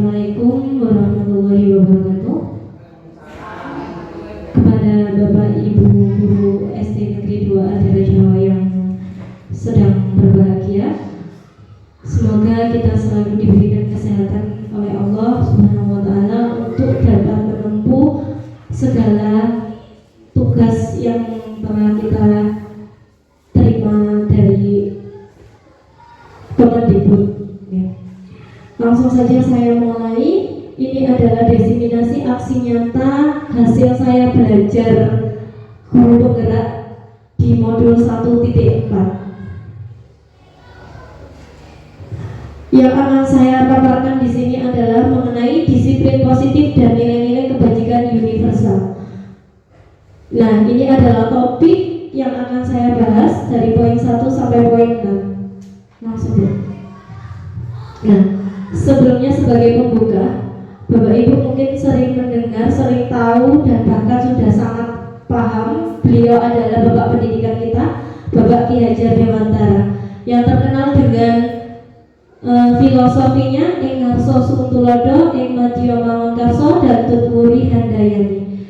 Assalamualaikum warahmatullahi wabarakatuh. Kepada Bapak Ibu Guru SD Negeri 2 Adyara Jawa yang sedang berbahagia, semoga kita selalu diberikan kesehatan oleh Allah Subhanahu wa Ta'ala untuk dapat menempuh segala tugas yang telah kita terima dari Kemendikbud. Langsung saja saya mulai. Ini adalah diseminasi aksi nyata hasil saya belajar guru penggerak di modul 1.4. Yang akan saya paparkan di sini adalah mengenai disiplin positif dan nilai-nilai kebajikan universal. Nah, ini adalah topik yang akan saya bahas dari poin 1 sampai poin 6. Langsung ya. Nah, sebelumnya sebagai pembuka, Bapak Ibu mungkin sering mendengar, sering tahu, dan bahkan sudah sangat paham. Beliau adalah Bapak Pendidikan kita, Bapak Ki Hajar Dewantara, yang terkenal dengan filosofinya Ing Harso Suuntulodo, Ing Madya Mangunkarso, dan Tutwuri Handayani.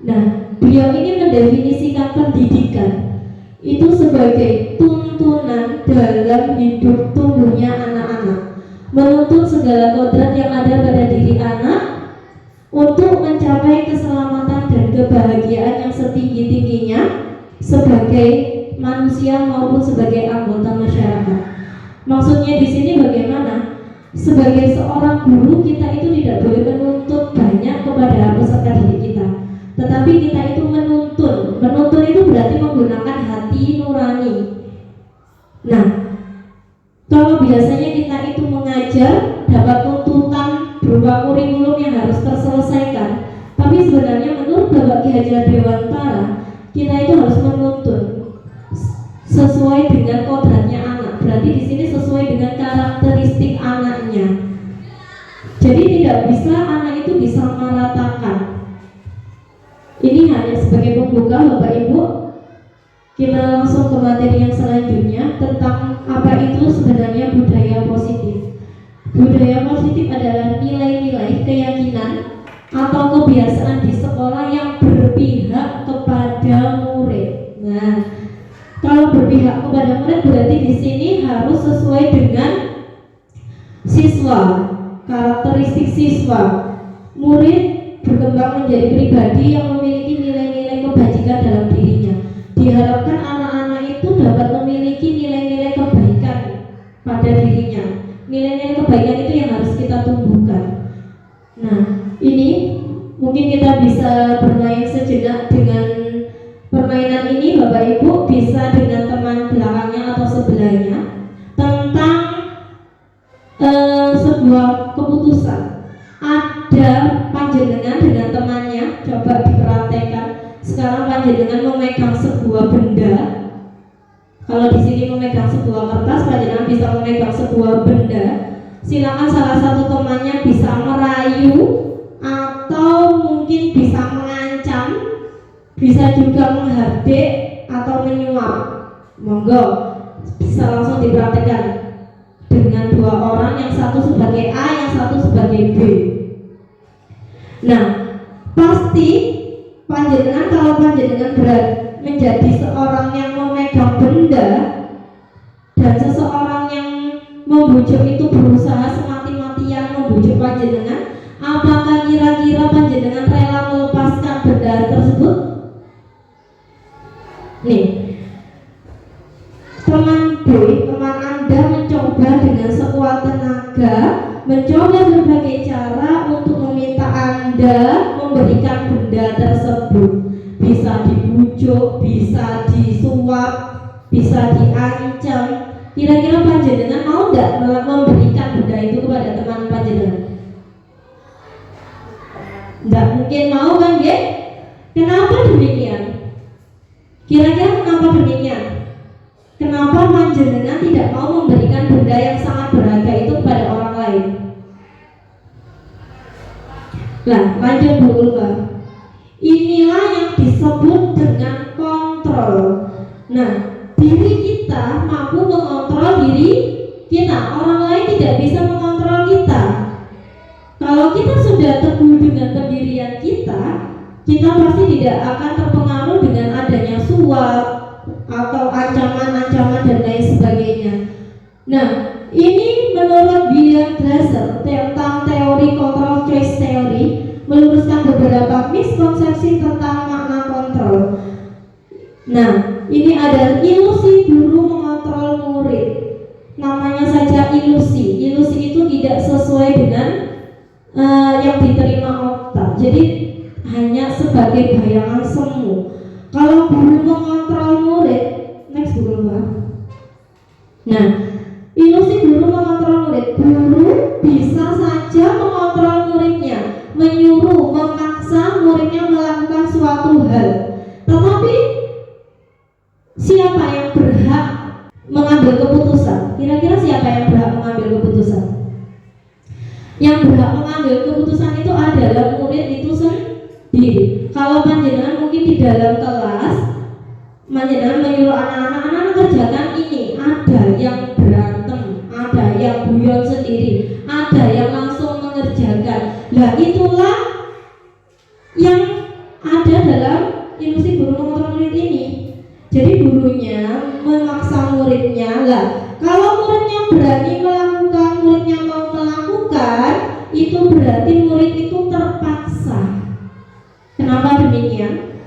Nah, beliau ini mendefinisikan pendidikan itu sebagai tuntunan dalam hidup tumbuhnya anak-anak, menuntut segala kodrat yang ada pada diri anak untuk mencapai keselamatan dan kebahagiaan yang setinggi-tingginya sebagai manusia maupun sebagai anggota masyarakat. Maksudnya di sini bagaimana? Sebagai seorang guru, kita itu tidak boleh menuntut banyak kepada peserta didik kita, tetapi kita itu menuntun. Menuntun itu berarti menggunakan hati nurani. Nah, kalau biasanya kita itu mengajar dapat tuntutan berupa kurikulum yang harus terselesaikan, tapi sebenarnya menurut Bapak Ki Hajar Dewantara, kita itu harus menuntun sesuai dengan kodratnya anak. Berarti di sini sesuai dengan karakteristik anaknya. Jadi tidak bisa anak itu disamaratakan. Ini hanya sebagai pembuka, Bapak Ibu. Kita langsung ke materi yang selanjutnya tentang apa itu sebenarnya budaya positif. Budaya positif adalah nilai-nilai, keyakinan atau kebiasaan di sekolah yang berpihak kepada murid. Nah, kalau berpihak kepada murid berarti di sini harus sesuai dengan siswa, karakteristik siswa. Murid berkembang menjadi pribadi yang memiliki nilai-nilai kebajikan dalam dirinya. Diharapkan anak-anak itu dapat memiliki nilai-nilai kebaikan pada dirinya. Nilai-nilai kebaikan itu yang harus kita tumbuhkan. Nah, ini mungkin kita bisa bermain sejenak dengan permainan ini, Bapak Ibu, bisa dengan teman belakangnya atau sebelahnya, tentang sebuah keputusan. Ada panjenengan dengan temannya, coba diperhatikan. Sekarang panjenengan memegang sebuah benda. Kalau di sini memegang sebuah kertas, panjenengan bisa memegang sebuah benda. Silakan salah satu temannya bisa merayu atau mungkin bisa mengancam, bisa juga menghardik atau menyuap. Monggo, bisa langsung diperhatikan dengan dua orang, yang satu sebagai A, yang satu sebagai B. Nah, pasti panjenengan, kalau panjenengan menjadi seorang yang memegang benda dan seseorang yang membujuk itu berusaha semati-matian membujuk panjenengan, apakah kira-kira panjenengan rela melepaskan benda tersebut? Nih, teman Anda mencoba dengan sekuat tenaga, mencoba berbagai cara untuk meminta Anda memberikan benda tersebut. Bisa dibujuk, bisa disuap, bisa diancam. Kira-kira panjenengan mau nggak memberikan benda itu kepada teman panjenengan? Nggak mungkin mau kan, ya? Kenapa demikian? Kira-kira kenapa demikian? Kenapa panjenengan tidak mau memberikan benda yang sangat berharga itu kepada orang lain? Nah, lanjut Bu Ulfa. Inilah yang disebut dengan kontrol. Nah, diri kita mampu mengontrol diri kita. Orang lain tidak bisa mengontrol kita. dengan pendirian kita pasti tidak akan terpengaruh dengan adanya suap atau ancaman-ancaman dan lain sebagainya. Nah, ini menurut William Glasser tentang teori control choice theory meluruskan beberapa miskonsepsi tentang makna kontrol. Nah, ini adalah ilusi guru mengontrol murid. Namanya saja ilusi. Ilusi itu tidak sesuai dengan yang diterima otak. Jadi hanya sebagai bayangan semu. Kalau guru mengontrol murid, next guru Pak. Nah, ilusi guru mengontrol murid. Guru bisa saja mengontrol muridnya, menyuruh, memaksa muridnya melakukan suatu hal. Tetapi siapa yang berhak mengambil keputusan? Kira-kira siapa yang berhak mengambil keputusan? Yang berhak mengambil keputusan itu adalah murid itu sendiri. Kalau panjenengan mungkin di dalam kelas, panjenengan menyuruh anak-anak kerjakan ini, ada yang berantem, ada yang guyon sendiri, ada yang langsung mengerjakan. Nah, itulah yang ada dalam ilusi guru mengontrol murid ini. Jadi gurunya memaksa muridnya. Lah, kalau muridnya berani melakukan, muridnya mau melakukan, itu berarti murid itu terpaksa. Kenapa demikian?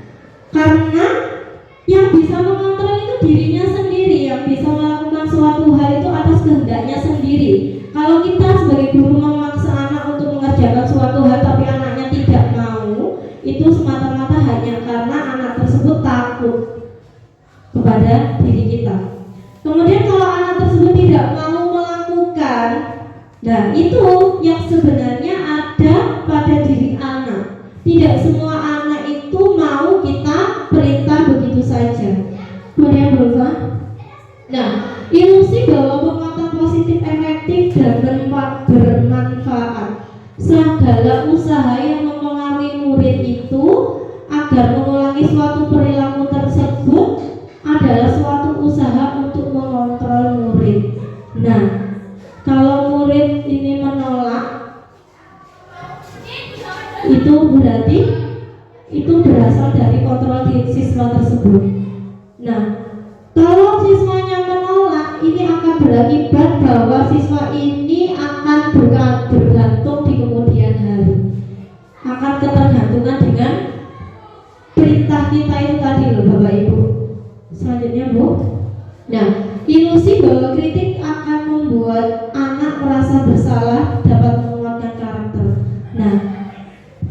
Karena yang bisa mengontrol itu dirinya sendiri, yang bisa melakukan suatu hal itu atas kehendaknya sendiri. Kalau kita sebagai guru memaksa anak untuk mengerjakan suatu hal tapi anaknya tidak mau, itu semata-mata hanya karena anak tersebut takut kepada diri kita. Kemudian kalau anak tersebut tidak mau melakukan, nah itu yang sebenarnya ada pada diri anak. Tidak semua anak itu mau kita perintah begitu saja. Kemudian berubah. Nah, ilusi bahwa penguatan positif efektif dan bermanfaat. Segala usaha yang mempengaruhi murid itu agar mengulangi suatu perilaku tersebut adalah suatu usaha untuk mengontrol murid. Nah, kalau murid ini menolak, itu berarti itu berasal dari kontrol di siswa tersebut. Nah, kalau siswanya menolak, ini akan berakibat bahwa siswa ini akan bergantung di kemudian hari, akan ketergantungan dengan perintah kita itu tadi loh Bapak Ibu. Selanjutnya Bu. Nah, ilusi bahwa kritik akan membuat anak merasa bersalah dapat menguatkan karakter. Nah,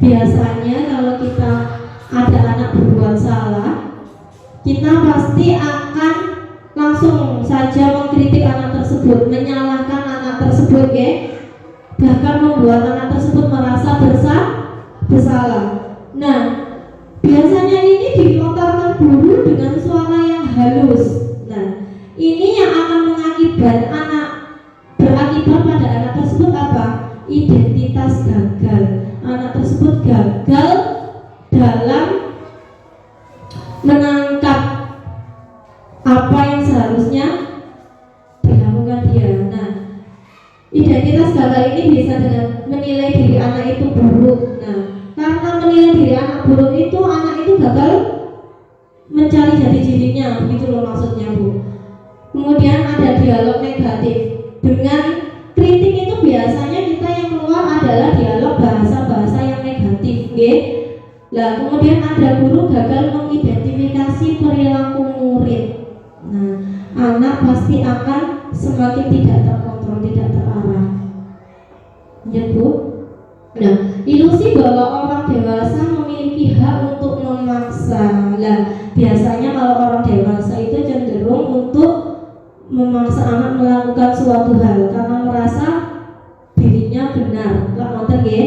biasanya kalau kita ada anak berbuat salah, kita pasti akan langsung saja mengkritik anak tersebut, menyalahkan anak tersebut, ya, bahkan membuat anak tersebut merasa bersalah. Nah, biasanya ini dilontarkan guru dengan suara yang halus. Nah, ini yang akan berakibat pada anak tersebut apa? Identitas gagal. Anak tersebut gagal dalam menangkap apa yang seharusnya dilakukan dia. Nah, identitas gagal ini bisa dengan menilai diri anak itu buruk. Nah, karena menilai diri anak buruk itu, anak itu gagal mencari jati dirinya, begitu loh maksudnya Bu. Kemudian ada dialog negatif. Dengan kritik itu biasanya kita yang keluar adalah dialog bahasa-bahasa yang negatif, nggih. Lah, kemudian ada guru gagal mengidentifikasi perilaku murid. Nah, anak pasti akan semakin tidak terkontrol, tidak terarah. Ya Bu. Nah, ilusi bahwa orang dewasa memiliki hak untuk memaksa. Lah, biasanya kalau orang dewasa itu cenderung untuk memaksa anak melakukan suatu hal karena merasa dirinya benar. Lah, ngoten nggih.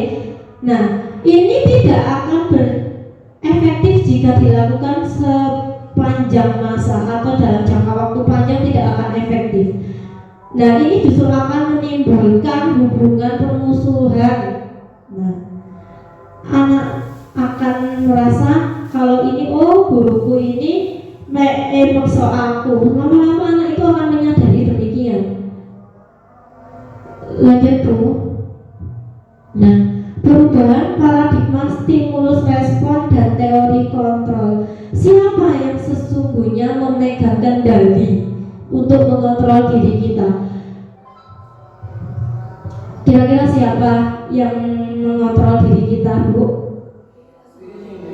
Nah, ini tidak akan berefektif jika dilakukan sepanjang masa atau dalam jangka waktu panjang, tidak akan efektif. Nah, ini justru akan menimbulkan hubungan permusuhan. Nah, anak akan merasa kalau ini, oh guruku ini maksa aku. Lama-lama anak itu akan menyadari demikian. Lanjut Bu. Nah, perubahan paradigma untuk mengontrol diri kita. Kira-kira siapa yang mengontrol diri kita, Bu?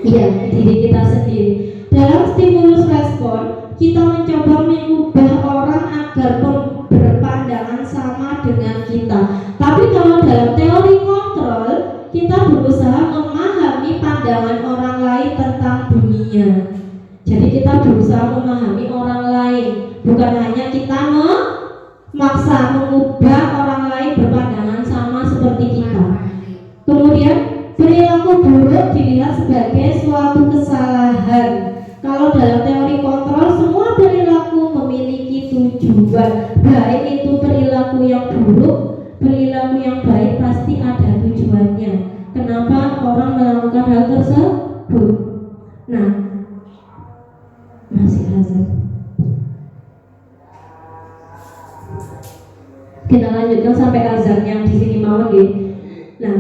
Iya, diri kita sendiri. Dalam stimulus respon, kita mencoba mengubah orang agar berpandangan sama dengan kita. Tapi kalau dalam teori kontrol, kita berusaha memahami pandangan orang lain tentang dunia. Jadi kita berusaha memahami orang lain, bukan hanya kita memaksa mengubah orang lain berpandangan sama seperti kita. Kemudian perilaku buruk dilihat sebagai suatu kesalahan. Kalau dalam teori kontrol, semua perilaku memiliki tujuan. Baik itu perilaku yang buruk, perilaku yang baik pasti ada tujuannya. Kenapa orang melakukan hal tersebut? Nah, masih azan. Kita lanjutkan sampai azan yang di sini mau nih. Nah,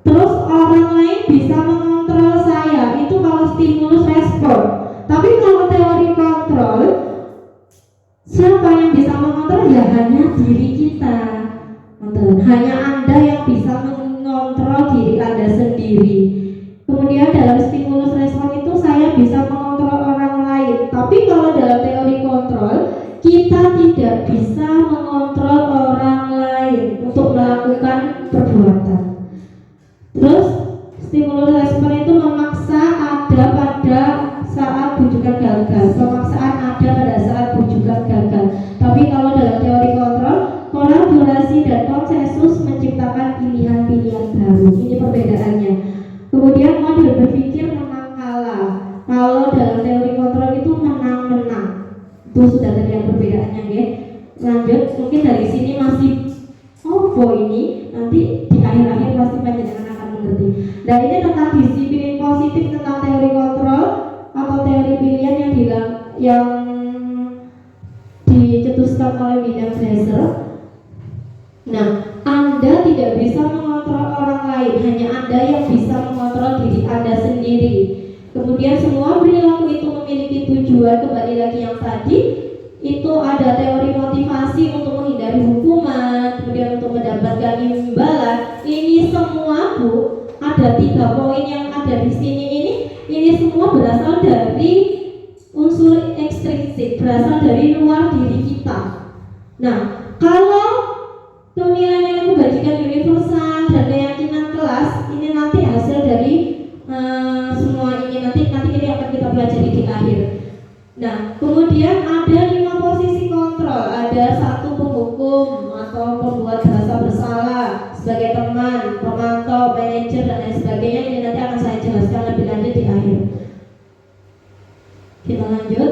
terus orang lain bisa mengontrol saya, itu kalau stimulus respon. Tapi kalau teori kontrol, siapa yang bisa mengontrol? Ya hanya diri kita. Hanya Anda yang bisa mengontrol diri Anda sendiri. Kemudian dalam stimulus respon itu saya bisa mengontrol orang lain. Tapi kalau dalam teori kontrol, kita tidak bisa mengontrol orang lain untuk melakukan perbuatan. Terus stimulus respon itu memaksa ada pada saat bujukan gagal. Pemaksaan ada pada saat bujukan gagal. Tapi kalau dalam teori kontrol, kolaborasi dan konsensus menciptakan pilihan-pilihan baru. Ini perbedaannya. Kemudian model berpikir menang kalah. Kalau dalam teori kontrol itu menang-menang. Itu sudah terlihat perbedaannya, ya. Lanjut, mungkin dari sini masih ini nanti di akhir-akhir pasti panjenengan akan mengerti. Dan ini tentang disiplin positif, tentang teori kontrol atau teori pilihan yang dicetuskan oleh William Fraser. Nah, Anda tidak bisa mengontrol orang lain, hanya Anda yang bisa mengontrol diri Anda sendiri. Kemudian semua perilaku itu memiliki tujuan. Kembali lagi yang tadi, itu ada teori motivasi untuk menghindari hukuman, kemudian untuk mendapatkan imbalan. Ini semua, Bu, ada 3 poin yang ada di sini ini semua berasal dari unsur ekstrinsik, berasal dari luar diri kita. Nah, kalau nilai-nilai kebajikan universal dan keyakinan kelas ini nanti hasil dari semua ini nanti ini akan kita pelajari di akhir. Nah, kemudian ada 5 posisi kontrol. Ada 1 penghukum atau pembuat merasa bersalah, sebagai teman, pemantau, manajer dan lain sebagainya. Ini nanti akan saya jelaskan lebih lanjut di akhir. Kita lanjut.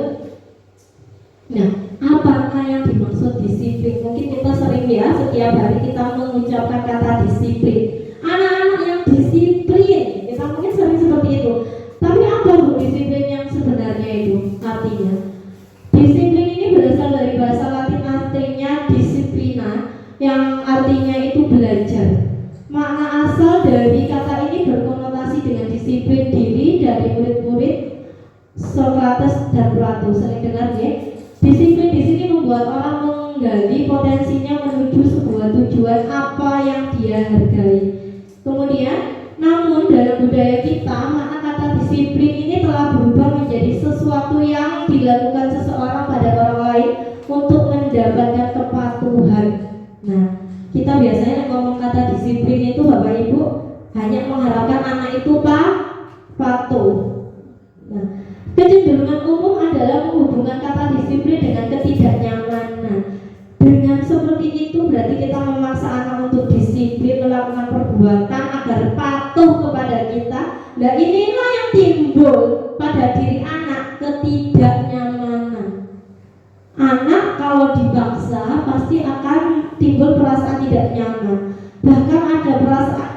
Nah, apakah yang dimaksud disiplin? Mungkin kita sering ya setiap hari kita mengucapkan kata disiplin. Anak-anak yang disiplin, kita mungkin sering seperti itu. Tapi apa, Bu, disiplin yang sebenarnya itu artinya? Disiplin ini berasal dari bahasa Latin, artinya disiplina, yang artinya itu belajar. Makna asal dari kata ini berkonotasi dengan disiplin diri dari murid-murid Socrates dan Plato. Sering dengar, ya? Disiplin di sini membuat orang menggali potensinya menuju sebuah tujuan apa yang dia hargai. Kemudian, namun dalam budaya kita, makna kata disiplin ini telah berubah menjadi sesuatu yang dilakukan seseorang pada orang lain untuk mendapatkan kepatuhan. Nah, kita biasanya ngomong kata disiplin itu, Bapak Ibu, hanya mengharapkan anak itu patuh. Nah, kecenderungan umum adalah menghubungkan kata disiplin dengan ketidaknyamanan. Dengan seperti itu berarti kita memaksa anak untuk disiplin melakukan perbuatan agar patuh kepada kita. Nah, inilah yang timbul pada diri anak, ketidaknyamanan. Anak kalau dipaksa pasti akan timbul perasaan tidak nyaman. Bahkan ada perasaan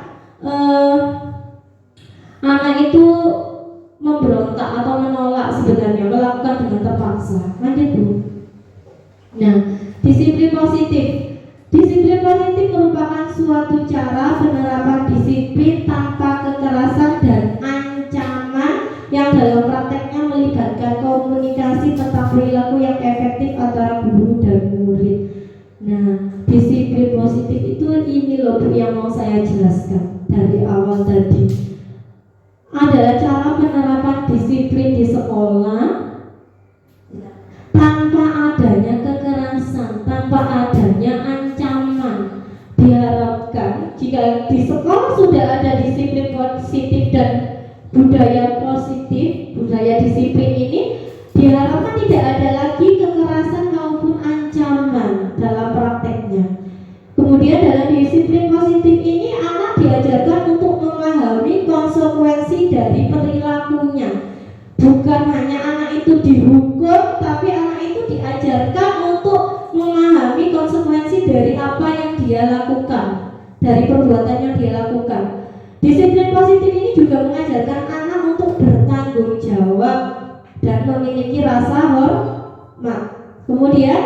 anak itu memberontak atau menolak sebenarnya, melakukan dengan terpaksa. Lanjut, Bu. Nah, disiplin positif. Disiplin positif merupakan suatu cara penerapan disiplin tanpa kekerasan dan ancaman yang dalam prakteknya melibatkan komunikasi tentang perilaku yang efektif antara guru loh Bu yang mau saya jelaskan dari awal tadi, adalah cara penerapan disiplin di sekolah tanpa adanya kekerasan, tanpa adanya ancaman. Diharapkan jika di sekolah sudah ada disiplin positif dan budaya positif, budaya disiplin ini, diharapkan tidak ada lagi kekerasan maupun ancaman dalam prakteknya. Kemudian dalam disiplin positif ini anak diajarkan untuk memahami konsekuensi dari perilakunya. Bukan hanya anak itu dihukum, tapi anak itu diajarkan untuk memahami konsekuensi dari apa yang dia lakukan, dari perbuatan yang dia lakukan. Disiplin positif ini juga mengajarkan anak untuk bertanggung jawab dan memiliki rasa hormat. Kemudian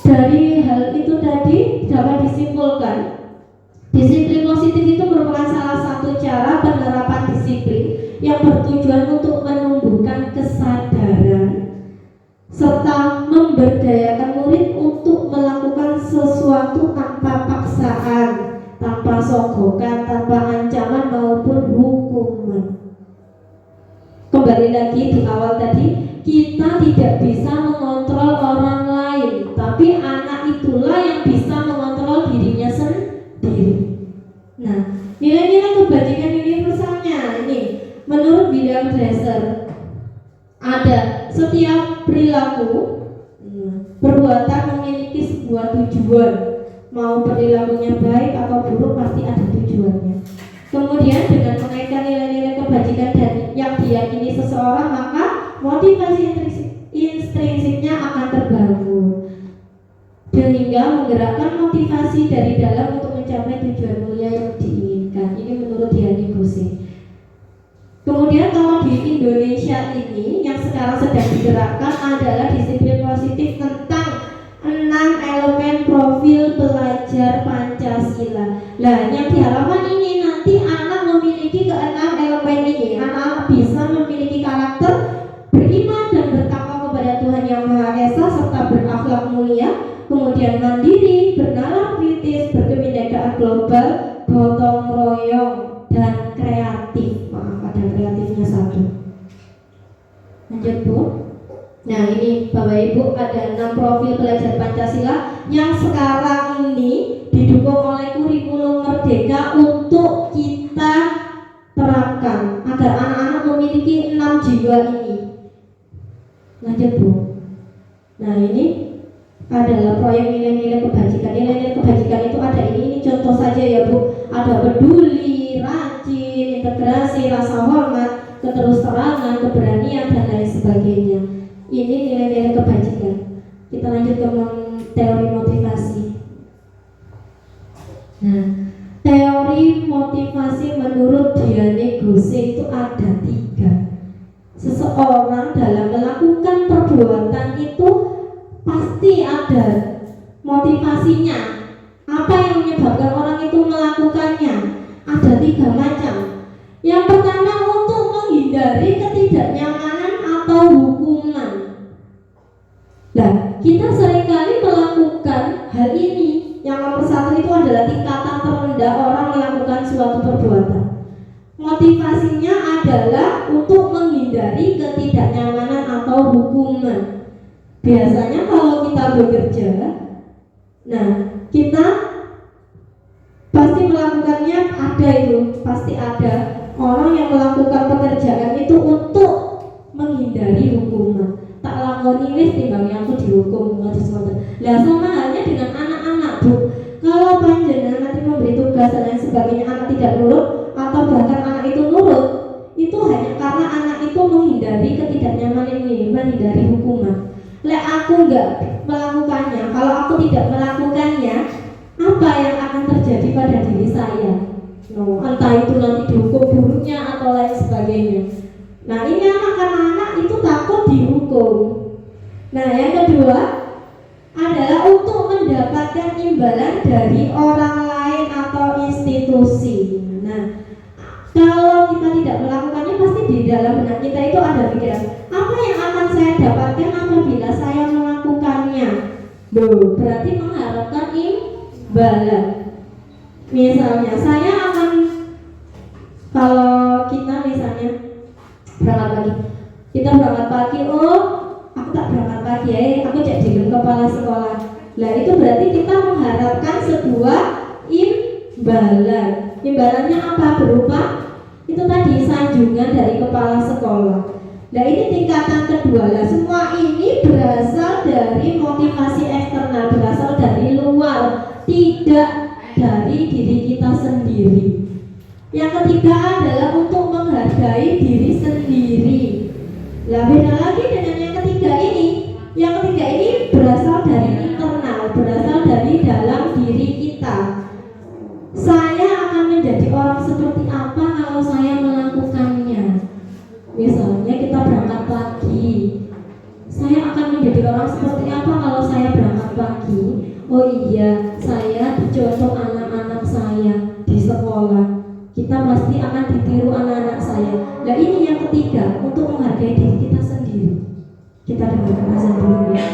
dari hal itu tadi dapat disimpulkan, disiplin positif itu merupakan salah satu cara penerapan disiplin yang bertujuan untuk menumbuhkan kesadaran serta memberdayakan murid untuk melakukan sesuatu tanpa paksaan, tanpa sogokan, tanpa ancaman maupun hukuman. Kembali lagi di awal tadi, kita tidak bisa mengontrol orang lain, tapi anak itulah yang bisa mengontrol dirinya sendiri. Nah, nilai-nilai kebajikan universalnya ini menurut William Glasser ada setiap perilaku perbuatan memiliki sebuah tujuan, mau perilakunya baik atau buruk pasti ada tujuannya. Kemudian dengan mengaitkan nilai-nilai kebajikan dan yang diyakini seseorang, maka motivasi intrinsiknya akan terbangun sehingga menggerakkan motivasi dari dalam untuk mencapai tujuan mulia yang diinginkan. Ini menurut Diani Gose. Kemudian kalau di Indonesia ini yang sekarang sedang digerakkan adalah disiplin positif tentang 6 elemen profil pelajar Pancasila. Nah, yang diharapkan ini nanti anak memiliki ke-6 elemen ini. Anak bisa memiliki karakter beriman dan bertakwa kepada Tuhan Yang Maha Esa serta berakhlak mulia, kemudian mandiri, bernalar kritis, berkebinekaan global, gotong royong, dan kreatif. Maaf, ada kreatifnya satu. Lanjut Bu. Nah ini Bapak Ibu ada 6 profil pelajar Pancasila yang sekarang ini didukung oleh kurikulum Merdeka untuk kita terapkan agar anak-anak memiliki 6 jiwa ini. Lanjut Bu. Nah ini adalah proyek nilai-nilai kebajikan. Nilai-nilai kebajikan itu ada ini contoh saja ya Bu. Ada peduli, rajin, integrasi, rasa hormat, keterusterangan, keberanian dan lain sebagainya. Ini nilai-nilai kebajikan. Kita lanjut ke teori motivasi. Nah, teori motivasi menurut Diani Gose itu ada 3. Seseorang dalam melakukan perbuatan itu pasti ada motivasinya. Apa yang menyebabkan orang itu melakukannya? Ada 3 macam. Yang pertama untuk menghindari ketidaknyamanan atau hukuman. Nah, kita seringkali melakukan hal ini. Yang nomor 1 itu adalah tingkatan terendah orang melakukan suatu perbuatan. Motivasinya adalah untuk menghindari ketidaknyamanan atau hukuman. Biasanya kalau kita bekerja, nah kita pasti melakukannya, ada itu, pasti ada orang yang melakukan pekerjaan itu untuk menghindari hukuman. Tak lakoni wis timbangnya aku dihukum ngoten. Lah sama halnya dengan anak-anak Bu. Kalau panjenengan nanti memberi tugas dan lain sebagainya, anak tidak nurut atau bahkan anak itu nurut, itu hanya karena anak itu menghindari ketidaknyamanan ini, menghindari hukuman. Lek aku enggak melakukannya, kalau aku tidak melakukannya, apa yang akan terjadi pada diri saya? Entah itu nanti dihukum buruknya atau lain sebagainya. Nah ini anak-anak itu takut dihukum. Nah yang kedua adalah untuk mendapatkan imbalan dari orang lain atau institusi. Nah kalau kita tidak melakukannya, pasti di dalam benak kita itu ada pikiran, apa yang akan saya dapatkan apabila saya melakukannya? Berarti mengharapkan imbalan. Misalnya kalau kita misalnya berangkat pagi, kita berangkat pagi, oh aku tak berangkat pagi ya, aku jadi kepala sekolah. Nah itu berarti kita mengharapkan sebuah imbalan. Imbalannya apa? Berupa itu tadi sanjungan dari kepala sekolah. Nah ini tingkatan kedua. Nah semua ini berasal dari motivasi eksternal, berasal dari luar, tidak dari diri kita sendiri. Yang ketiga adalah untuk menghargai diri sendiri. Nah beda lagi dengan yang ketiga ini. Yang ketiga ini berasal dari internal, berasal dari dalam diri kita. Saya akan menjadi orang seperti apa kalau saya melakukannya. Misalnya kita berangkat pagi, saya akan menjadi orang seperti apa kalau saya berangkat pagi. Oh iya, saya dicontoh anak-anak saya di sekolah. Kita pasti akan ditiru anak-anak saya. Nah ini yang ketiga, untuk menghargai diri kita sendiri. Kita dengarkan azan dulu ya.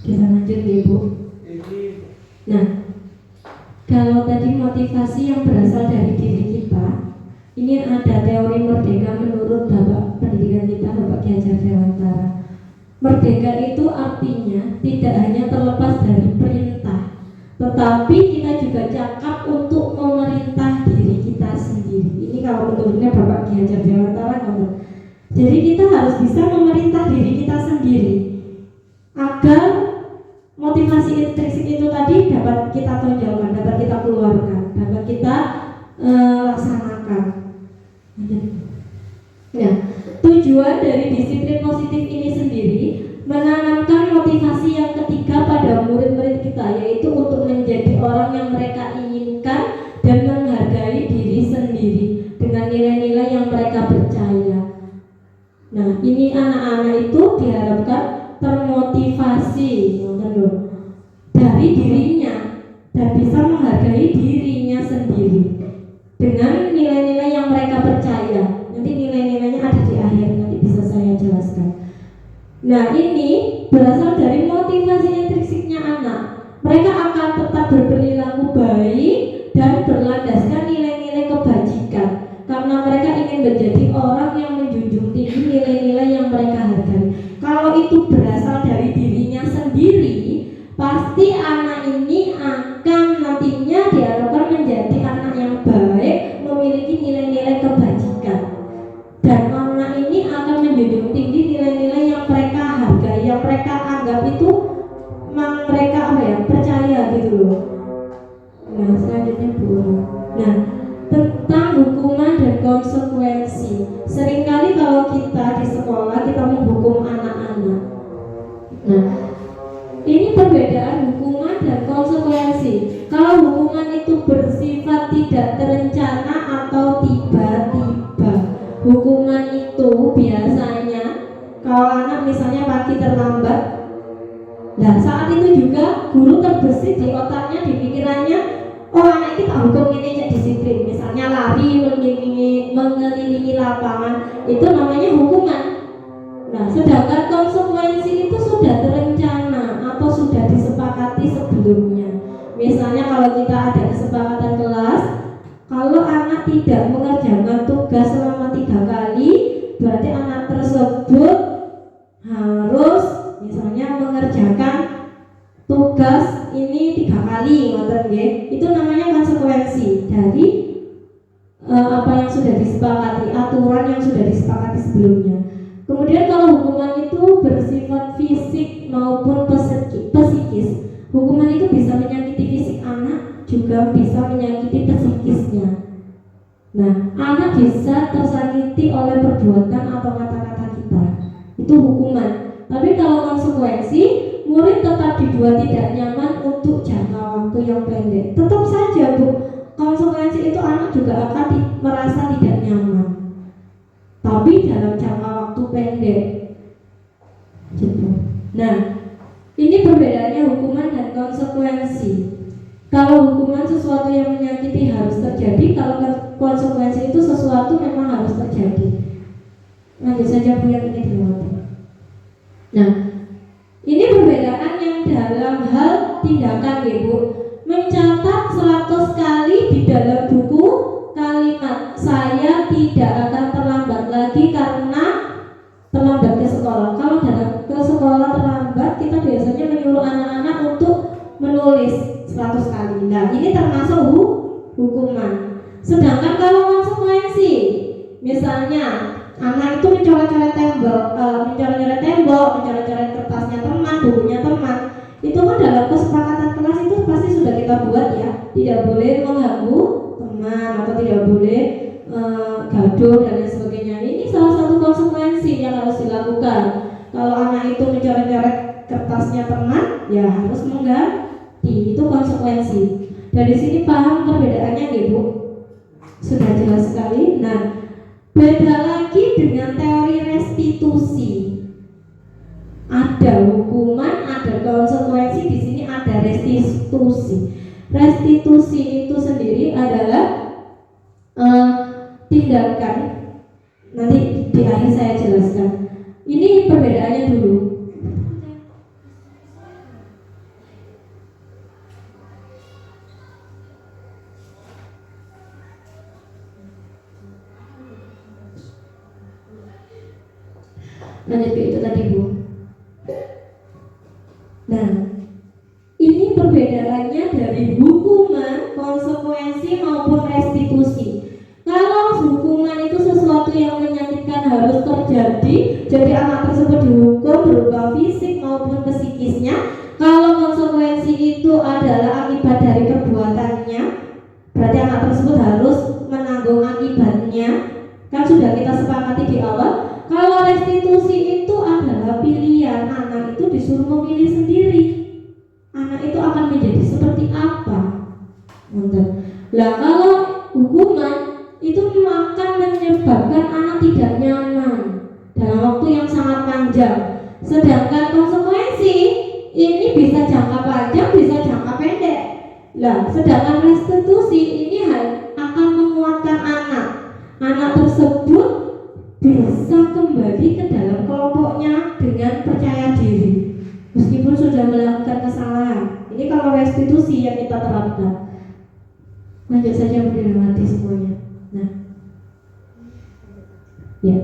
Kita lanjut ya Bu. Nah, kalau tadi motivasi yang berasal dari diri kita, ini ada teori merdeka menurut Bapak pendidikan kita, Bapak Ki Hajar Dewantara. Merdeka itu artinya tidak hanya terlepas dari perintah, tetapi kita juga cakap untuk memerintah diri kita sendiri. Ini kalau menurutnya Bapak Ki Hajar Dewantara ngomong. Jadi kita harus bisa memerintah diri kita sendiri agar motivasi intrinsik itu tadi dapat kita tonjolkan, dapat kita keluarkan, dapat kita laksanakan. Nah, tujuan dari disiplin positif ini sendiri menanamkan motivasi yang ketiga pada murid-murid kita, yaitu untuk menjadi orang yang mereka inginkan dan menghargai diri sendiri dengan nilai-nilai yang mereka percaya. Nah, ini anak-anak itu diharapkan termotivasi dari dirinya dan bisa menghargai dirinya sendiri dengan nilai-nilai yang mereka percaya. Nanti nilai-nilainya ada di akhir, nanti bisa saya jelaskan. Nah ini berasal dari motivasi intrinsiknya anak. Mereka akan tetap berperilaku baik dan berlandaskan nilai-nilai kebajikan karena mereka ingin menjadi orang yang menjunjung tinggi nilai-nilai yang mereka hargai. Kalau itu berasal dari dirinya sendiri, pasti anak ini akan nantinya diharapkan menjadi anak yang baik, memiliki nilai-nilai kebajikan, dan anak ini akan menjunjung tinggi nilai-nilai yang mereka hargai, yang mereka anggap itu hukuman itu biasanya kalau anak misalnya pagi terlambat, nah saat itu juga guru terbesit di otaknya, di pikirannya, oh anak kita hukum ini cek disiplin, misalnya lari mengelilingi lapangan, itu namanya hukuman. Nah sedangkan konsekuensi itu sudah terencana atau sudah disepakati sebelumnya. Misalnya kalau kita ada kesepakatan kelas, kalau anak tidak mengerjakan tugas selama 3 kali, berarti anak tersebut harus misalnya mengerjakan tugas ini 3 kali, itu namanya konsekuensi dari apa yang sudah disepakati, aturan yang sudah disepakati sebelumnya. Kemudian kalau hukuman itu bersifat fisik maupun psikis, hukuman itu bisa menyakiti fisik anak, juga bisa menyakiti psikisnya. Nah, anak bisa tersakiti oleh perbuatan atau kata-kata kita, itu hukuman. Tapi kalau konsekuensi, murid tetap dibuat tidak nyaman untuk jangka waktu yang pendek. Tetap saja Bu, konsekuensi itu anak juga akan merasa tidak nyaman, tapi dalam jangka waktu pendek. Gitu. Nah, ini perbedaannya hukuman dan konsekuensi. Kalau hukuman sesuatu yang menyakiti harus terjadi, kalau konsekuensi itu sesuatu memang harus terjadi. Lanjut saja Bu yang ini dilewati. Nah, ini perbedaan yang dalam hal tindakan Ibu. Mencatat 100 kali di dalam buku kalimat saya tidak akan terlambat lagi karena terlambat ke sekolah. Kalau ke sekolah terlambat, kita biasanya menyuruh anak-anak untuk menulis 100 kali. Nah, ini termasuk hukuman. Sedangkan kalau konsekuensi, misalnya anak itu mencoret-coret tembok, mencoret-coret kertasnya teman, bukunya teman, itu kan dalam kesepakatan kelas itu pasti sudah kita buat ya, tidak boleh mengganggu teman atau tidak boleh gaduh dan lain sebagainya. Ini salah satu konsekuensi yang harus dilakukan. Kalau anak itu mencoret-coret kertasnya teman, ya harus mengganti, itu konsekuensi. Dari sini paham perbedaannya Ibu? Sudah jelas sekali. Nah, beda lagi dengan teori restitusi. Ada hukuman, ada konsekuensi, di sini ada restitusi. Restitusi itu sendiri adalah tindakan. Nanti di akhir saya jelaskan. Ini perbedaannya dulu. Lanjut ke itu tadi Bu. Nah, ini perbedaannya dari hukuman, konsekuensi maupun restitusi. Kalau hukuman itu sesuatu yang menyakitkan harus terjadi, jadi anak tersebut dihukum berupa fisik maupun psikisnya. Kalau konsekuensi itu adalah akibat dari perbuatannya, berarti anak tersebut harus menanggung akibatnya. Kan sudah kita sepakati di awal. Kalau restitusi itu adalah pilihan, anak itu disuruh memilih sendiri. Anak itu akan menjadi seperti apa? Nah, kalau hukuman itu akan menyebabkan anak tidak nyaman dalam waktu yang sangat panjang. Sedangkan konsekuensi ini bisa jangka panjang, bisa jangka pendek. Nah, sedangkan restitusi ini akan menguatkan anak. Anak tersebut bisa kembali ke dalam kelompoknya dengan percaya diri meskipun sudah melakukan kesalahan. Ini kalau restitusi yang kita terapkan. Lanjut saja menghormati semuanya. Nah, ya.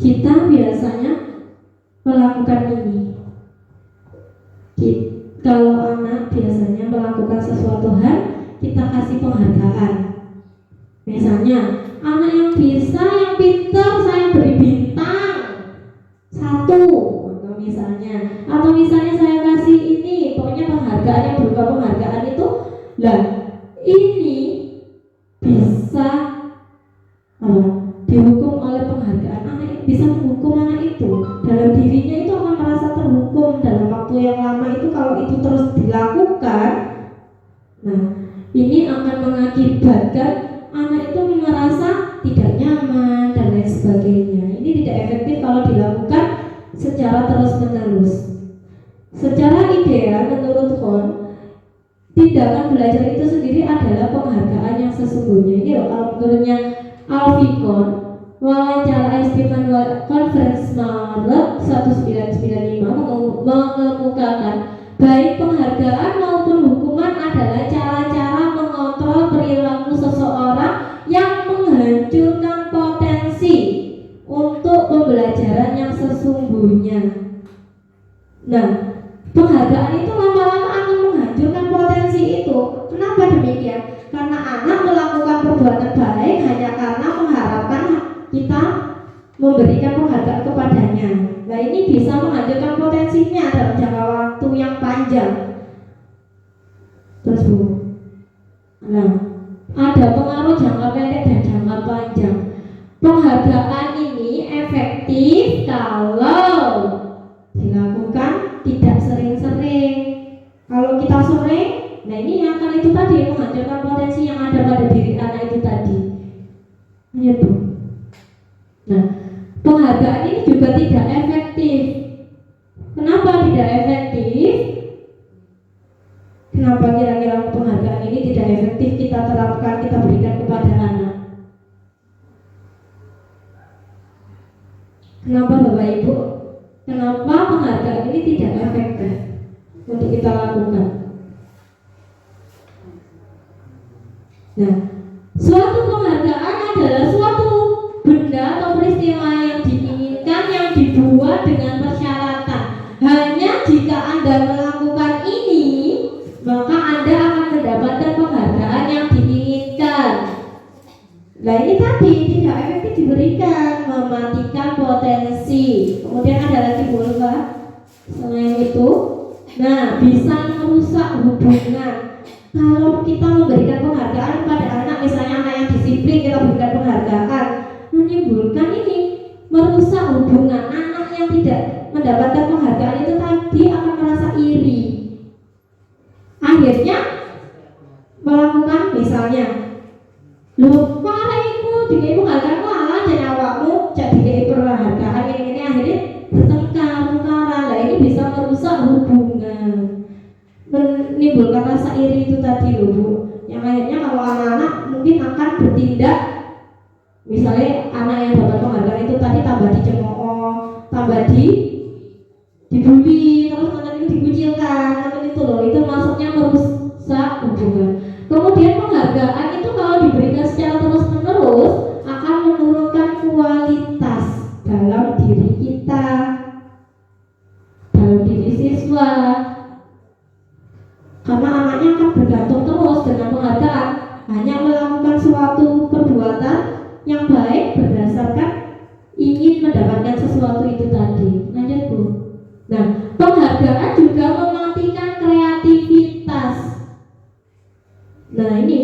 Kita biasanya melakukan ini. Kalau anak biasanya melakukan sesuatu hal, kita kasih penghargaan. Misalnya, anak yang bisa, yang pintar, saya beri bintang 1, atau misalnya saya kasih ini, pokoknya penghargaan yang berupa penghargaan itu. Lah, ini bisa dihukum oleh penghargaan, anak itu bisa menghukum anak itu dalam dirinya, itu akan merasa terhukum dalam waktu yang lama itu kalau itu terus dilakukan. Nah, ini akan mengakibatkan anak itu merasa tidak nyaman dan lain sebagainya. Ini tidak efektif kalau dilakukan secara terus-menerus. Secara ideal menurut Kohn, tindakan belajar itu sendiri adalah penghargaan yang sesungguhnya. Ini loh, kalau menurutnya Alfie Kohn, wawancara Stephen Conference Maret 1995 mengemukakan baik penghargaan maupun hukuman adalah cara-cara mengontrol perilaku seseorang yang menghancurkan potensi untuk pembelajaran yang sesungguhnya. Nah, penghargaan itu lama-lama akan menghancurkan potensi itu. Kenapa demikian? Karena anak melakukan perbuatan baik hanya karena mengharapkan kita memberikan penghargaan kepadanya. Nah, ini bisa menghancurkan potensinya dalam jangka waktu yang panjang. Terus Bu, nah, ada pengaruh jangka pendek dan jangka panjang. Penghargaan ini efektif kalau dilakukan tidak sering-sering. Kalau kita sering, nah ini akan itu tadi menghancurkan potensi yang ada pada diri anak itu tadi. Ya Bu. Nah, penghargaan ini juga tidak efektif. Kenapa tidak efektif? Kenapa kira-kira penghargaan ini tidak efektif kita terapkan, kita berikan kepada anak? Kenapa Bapak Ibu? Kenapa penghargaan ini tidak efektif untuk kita lakukan? Nah, suatu penghargaan adalah suatu benda atau peristiwa yang diinginkan yang dibuat dengan persyaratan. Hanya jika Anda melakukan ini, maka Anda akan mendapatkan penghargaan yang diinginkan. Nah, ini tadi tidak efektif diberikan, mematikan potensi. Kemudian ada lagi Bu Pak, selain itu, nah bisa merusak hubungan. Kalau kita memberikan penghargaan pada anak, misalnya anak yang disiplin, kita berikan penghargaan, menimbulkan ini merusak hubungan. Anak yang tidak mendapatkan penghargaan itu tadi akan merasa iri, akhirnya melakukan misalnya, lu para ibu dikai penghargaan malah jadi awakmu jadi dikai penghargaan ini akhirnya bertengkar tukaran. Nah, ini bisa merusak hubungan, menimbulkan rasa iri itu tadi loh Bu, yang akhirnya kalau anak-anak mungkin akan bertindak. Misalnya anak yang dapat penghargaan itu tadi tambah dicemooh, tambah dibully, terus anak itu dikucilkan, itu loh, itu maksudnya merusak hubungan. Kemudian penghargaan itu kalau diberikan secara terus-menerus akan menurunkan kualitas dalam diri kita, dalam diri siswa, karena anaknya akan bergantung terus dengan penghargaan, hanya melakukan suatu perbuatan yang baik berdasarkan ingin mendapatkan sesuatu itu tadi. Lanjut Bu. Nah, penghargaan juga mematikan kreativitas. Nah, ini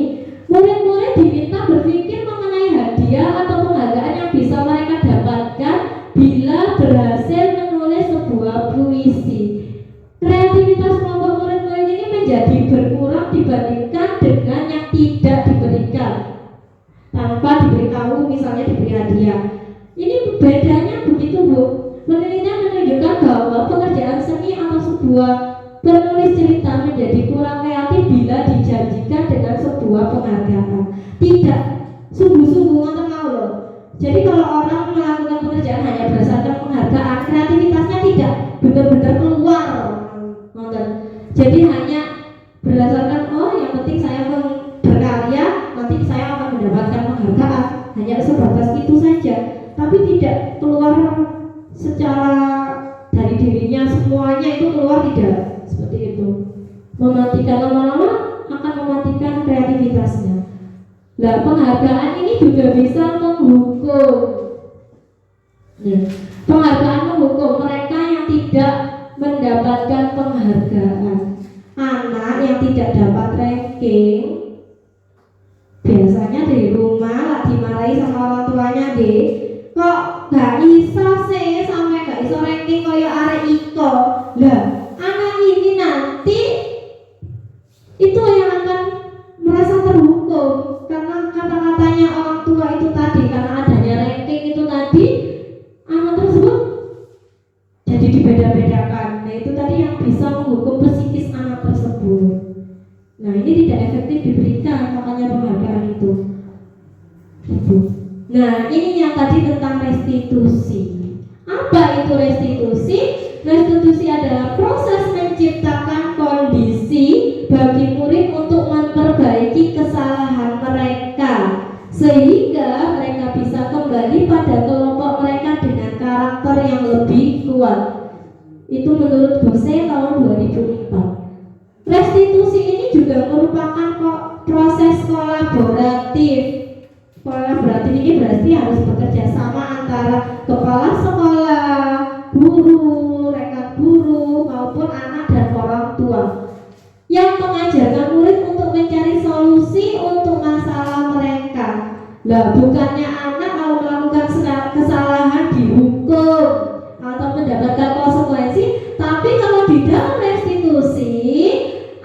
murid-murid diminta berpikir mengenai hadiah atau penghargaan yang bisa mereka dapatkan bila berhasil menulis sebuah puisi. Kreativitas kelompok murid-murid ini menjadi berkurang dibandingkan dengan yang tidak diberikan, tanpa diberitahu, misalnya diberi hadiah. Ini bedanya begitu Bu. Penelitian menunjukkan bahwa pekerjaan seni atau sebuah penulis cerita menjadi kurang kreatif bila dijanjikan dengan sebuah penghargaan. Tidak sungguh-sungguh untuk mau loh. Jadi kalau orang melakukan pekerjaan hanya berdasarkan penghargaan, kreativitasnya tidak benar-benar keluar. Jadi hanya berdasarkan yang penting saya berkarya, nanti saya akan mendapatkan penghargaan. Hanya sebatas itu saja, tapi tidak keluar secara dari dirinya, semuanya itu keluar, tidak seperti itu. Mematikan, lama-lama akan mematikan kreativitasnya. Nah, penghargaan ini juga bisa menghukum. Penghargaan menghukum mereka yang tidak mendapatkan penghargaan. Anak yang tidak dapat ranking biasanya di rumah dimarahi sama orang diberikan, makanya penghargaan itu. Nah, ini yang tadi tentang restitusi. Apa itu restitusi? Restitusi adalah proses menciptakan kondisi bagi murid untuk memperbaiki kesalahan mereka sehingga mereka bisa kembali pada kelompok mereka dengan karakter yang lebih kuat. Itu menurut Gose tahun 2004. Restitusi ini juga merupakan proses kolaboratif. Kolaboratif ini berarti harus bekerja sama antara kepala sekolah, guru, rekan guru, maupun anak dan orang tua yang mengajarkan murid untuk mencari solusi untuk masalah mereka. Lah, bukannya anak kalau melakukan kesalahan dihukum atau mendapatkan konsekuensi, tapi kalau di dalam restitusi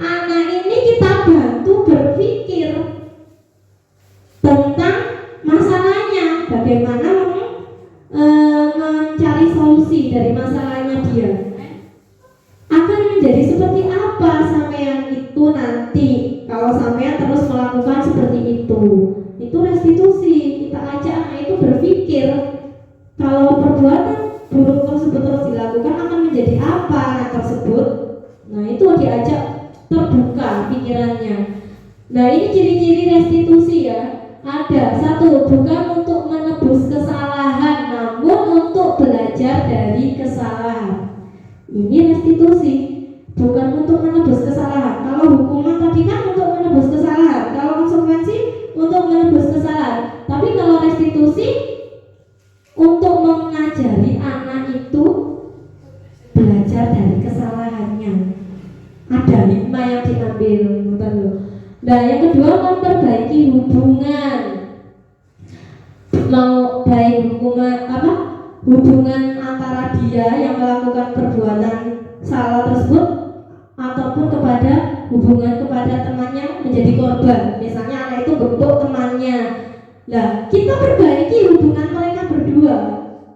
anak ini kita bantu berpikir tentang masalahnya, bagaimana mencari solusi dari masalahnya dia. Akan menjadi seperti apa sampean itu nanti kalau sampean terus melakukan seperti itu. Itu restitusi. Kita ajak anak itu berpikir kalau perbuatan buruk tersebut terus dilakukan akan menjadi apa anak tersebut. Nah, itu diajak terbuka pikirannya. Nah, ini ciri-ciri restitusi ya. Ada satu, bukan untuk menebus kesalahan, namun untuk belajar dari kesalahan. Ini restitusi, bukan untuk menebus kesalahan. Kalau hukuman tadi kan untuk menebus kesalahan, kalau konsekuensi untuk menebus kesalahan. Tapi kalau restitusi untuk mengajari anak itu belajar dari kesalahannya. Ada hikmah yang diambil, betul. Nah, yang kedua, memperbaiki hubungan. Mau baik hubungan antara dia yang melakukan perbuatan salah tersebut ataupun hubungan kepada temannya menjadi korban. Misalnya anak itu gebuk temannya. Nah, kita perbaiki hubungan mereka berdua.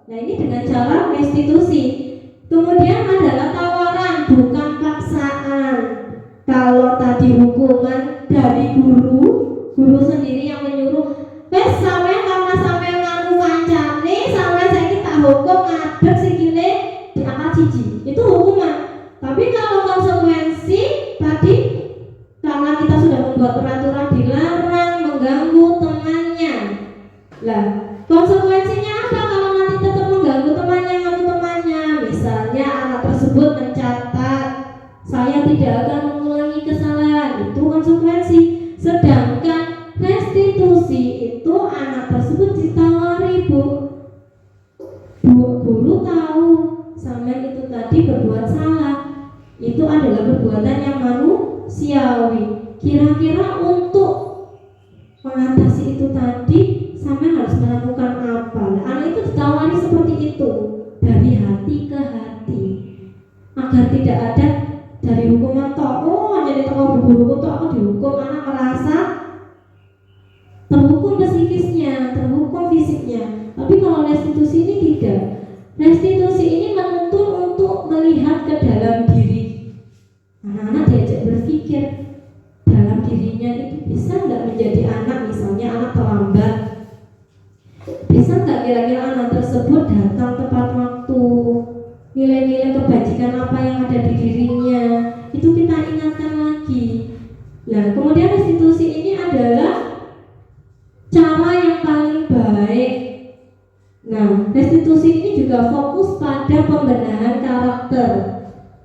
Nah, ini dengan cara restitusi. Kemudian adalah tawaran, bukan paksaan. Kalau tadi hukuman dari guru sendiri yang menyuruh, wes sampean karena sampean ngaku kancane, sampean saiki tak hukum ngadeg sikile diangkat siji. Itu hukuman. Tapi kalau konsekuensi tadi karena kita sudah membuat peraturan dilarang mengganggu temannya. Lah, konsekuensinya apa kalau nanti tetap mengganggu temannya? Misalnya anak tersebut mencatat, saya tidak akan mengulangi kesalahan, itu konsekuensi. Sedangkan restitusi itu anak tersebut ditawari, guru tahu sampai itu tadi berbuat salah, itu adalah perbuatan yang manusiawi. Kira-kira untuk mengatasi itu tadi sampai harus melakukan apa? Nah, anak itu ditawari seperti itu dari hati ke hati, agar tidak ada dari hukuman jadi tokoh guru aku dihukum, anak merasa terhukum psikisnya, terhukum fisiknya. Tapi kalau restitusi ini tidak. Restitusi ini menuntun untuk melihat ke dalam diri. Anak-anak diajak berpikir dalam dirinya itu bisa nggak menjadi anak, misalnya anak terlambat. Bisa nggak kira-kira anak tersebut datang tepat waktu, nilai-nilai kebajikan apa yang ada di dirinya itu kita ingatkan lagi. Nah, kemudian restitusi ini adalah cara yang paling baik. Nah, restitusi ini juga fokus pada pembenahan karakter,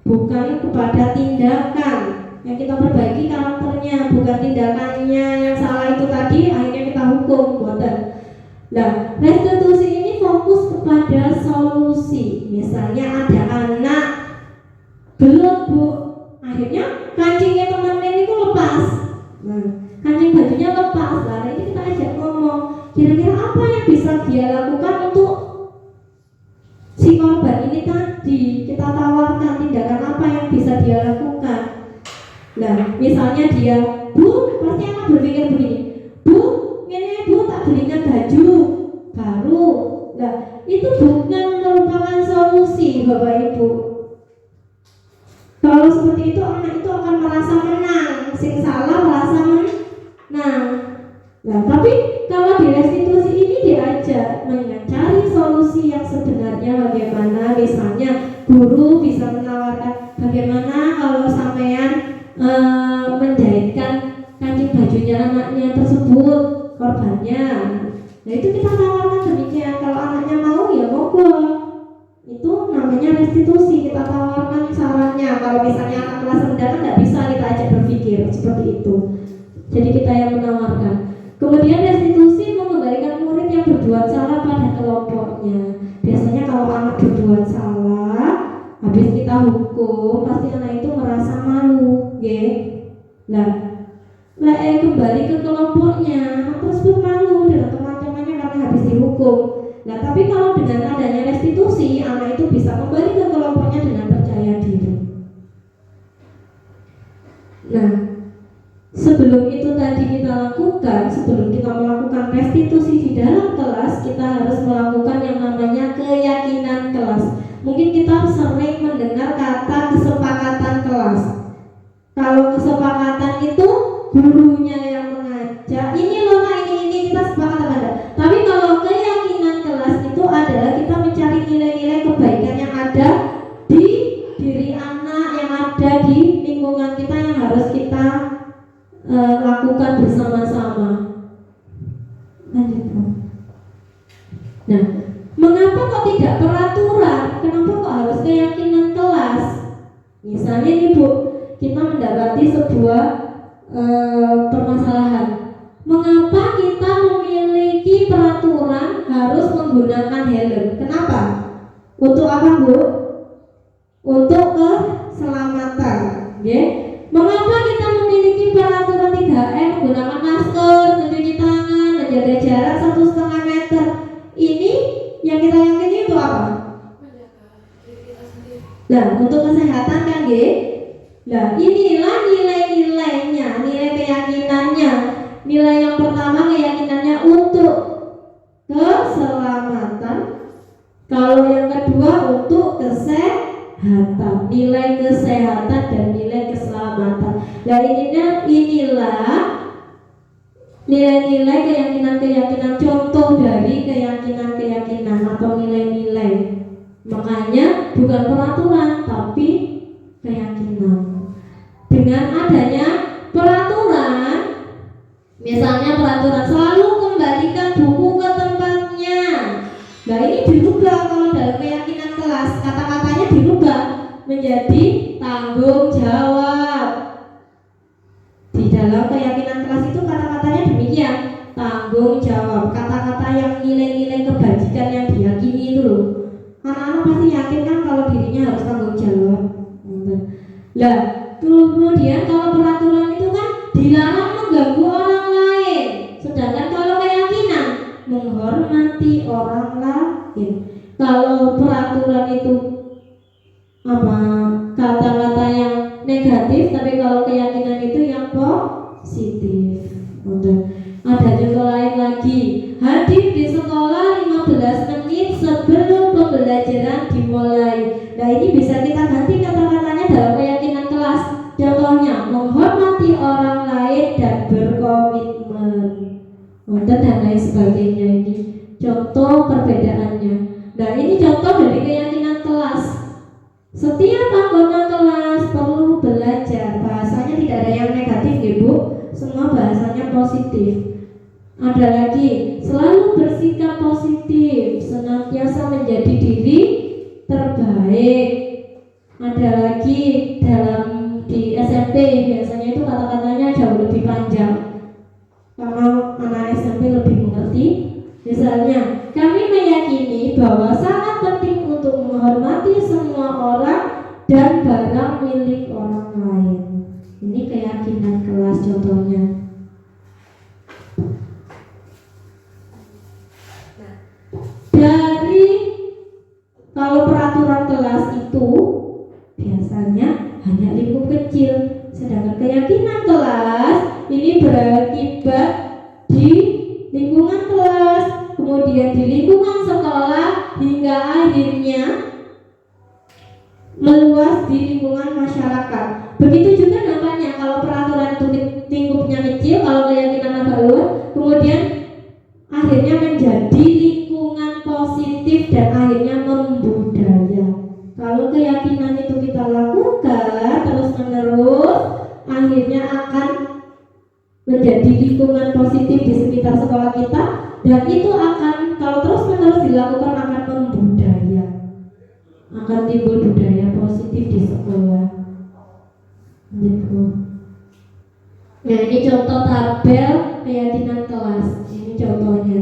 bukan kepada tindakan. Yang kita perbaiki karakternya, bukan tindakannya yang salah itu tadi akhirnya kita hukum, bukan. Nah, restitusi ini fokus kepada solusi. Misalnya ada anak gelut, Bu, akhirnya kancingnya teman-teman itu lepas. Nah, kancing bajunya lepas. Nah, ini kita ajak ngomong, kira-kira apa yang bisa dia lakukan untuk si korban ini tadi. Kita tawarkan tindakan apa yang bisa dia lakukan. Nah, misalnya dia, Bu, pasti akan berpikir begini, Bu, ini Bu tak belikan baju baru. Nah, itu bukan merupakan solusi, Bapak Ibu. Kalau seperti itu, anak itu akan merasa menang, sing salah merasa tapi kalau di restitusi ini diajak mencari solusi yang sebenarnya bagaimana. Misalnya guru bisa menawarkan bagaimana kalau sampean menjahitkan kancing bajunya anaknya tersebut, korbannya. Nah itu kita tawarkan demikian. Kalau anaknya mau ya monggo, itu namanya restitusi. Kita tawarkan sarannya. Kalau misalnya anak kelas rendah kan nggak bisa kita ajak berpikir seperti itu. Jadi kita yang menawarkan. Kemudian restitusi mengembalikan murid yang berbuat salah pada kelompoknya. Biasanya kalau anak berbuat salah, habis kita hukum, pasti anak itu merasa malu, Nah, kembali ke kelompoknya, anak tersebut malu dengan teman-temannya karena habis dihukum. Nah, tapi kalau dengan adanya restitusi, anak itu bisa kembali ke kelompoknya dengan percaya diri. Nah, sebelum itu tadi kita lakukan, sebelum kita melakukan restitusi di dalam kelas, kita harus melakukan yang namanya keyakinan kelas. Mungkin kita sering mendengar kata kesepakatan kelas. Kalau kesepakatan itu gurunya yang mengajak, ini loh Nak, ini kita sepakat apa enggak? Tapi kalau keyakinan kelas itu adalah kita mencari nilai-nilai kebaikan yang ada di diri anak, yang ada di lingkungan kita, yang harus kita lakukan bersama-sama. Lanjut. Nah, mengapa kok tidak peraturan? Kenapa kok harus keyakinan kelas? Misalnya nih Bu, kita mendapati sebuah permasalahan. Mengapa kita memiliki peraturan harus menggunakan helm? Kenapa? Untuk apa Bu? Untuk keselamatan. Mengapa kita memiliki peraturan 3M, menggunakan masker, mencuci tangan, menjaga jarak 1,5 meter? Ini yang kita yakini itu apa? Nah, untuk kesehatan kan, Nah, inilah nilai-nilainya, nilai keyakinannya. Nilai yang pertama keyakinannya untuk keselamatan. Kalau yang kedua untuk kesehatan, nilai kesehatan dan nilai keselamatan. Nah, inilah nilai-nilai keyakinan-keyakinan, contoh dari keyakinan-keyakinan atau nilai-nilai. Makanya bukan peraturan tapi keyakinan. Dengan adanya peraturan, misalnya peraturan selalu kembalikan buku ke tempatnya. Nah, ini dirubah kalau dalam keyakinan kelas, kata-katanya dirubah menjadi tanggung jawab. Di dalam keyakinan kelas itu kata-katanya demikian, tanggung jawab. Kata-kata yang nilai-nilai kebajikan yang diyakini itu loh. Anak-anak pasti yakin kan kalau dirinya harus tanggung jawab. Nah, kemudian kalau peraturan itu kan dilarang mengganggu orang lain. Sedangkan kalau keyakinan menghormati orang lain. Kalau peraturan itu kata-kata yang negatif, tapi kalau keyakinan itu yang positif. Ada contoh lain lagi. Hadir di sekolah 15 menit sebelum pembelajaran dimulai. Nah, ini bisa kita ganti kata-katanya dalam keyakinan kelas. Contohnya menghormati orang lain dan berkomitmen, dan lain sebagainya. Ini contoh perbedaannya. Nah, ini contoh dari keyakinan kelas. Setiap anggota kelas perlu belajar. Bahasanya tidak ada yang negatif, Bu. Semua bahasanya positif. Ada lagi, selalu bersikap positif, senantiasa menjadi diri terbaik. Ada lagi di SMP biasanya itu kata-katanya jauh lebih panjang karena anak SMP lebih mengerti. Misalnya, kami meyakini bahwa sangat penting untuk menghormati semua orang dan barang milik orang lain. Ini keyakinan kelas contohnya. Dari kalau peraturan kelas itu biasanya hanya lingkup kecil, sedangkan keyakinan kelas ini berakibat di lingkungan kelas, kemudian di lingkungan sekolah, hingga akhirnya meluas di lingkungan masyarakat. Begitu juga nampaknya kalau peraturan itu lingkupnya kecil, kalau keyakinan agak luas, kemudian akhirnya menjadi lingkungan positif dan akhirnya membudaya. Kalau keyakinan itu kita lakukan terus-menerus, akhirnya akan menjadi lingkungan positif di sekitar sekolah kita, dan itu akan, kalau terus-menerus dilakukan, akan membudaya, akan timbul budaya positif di sekolah. Gitu. Nah, ini contoh tabel keyakinan kelas. Ini contohnya.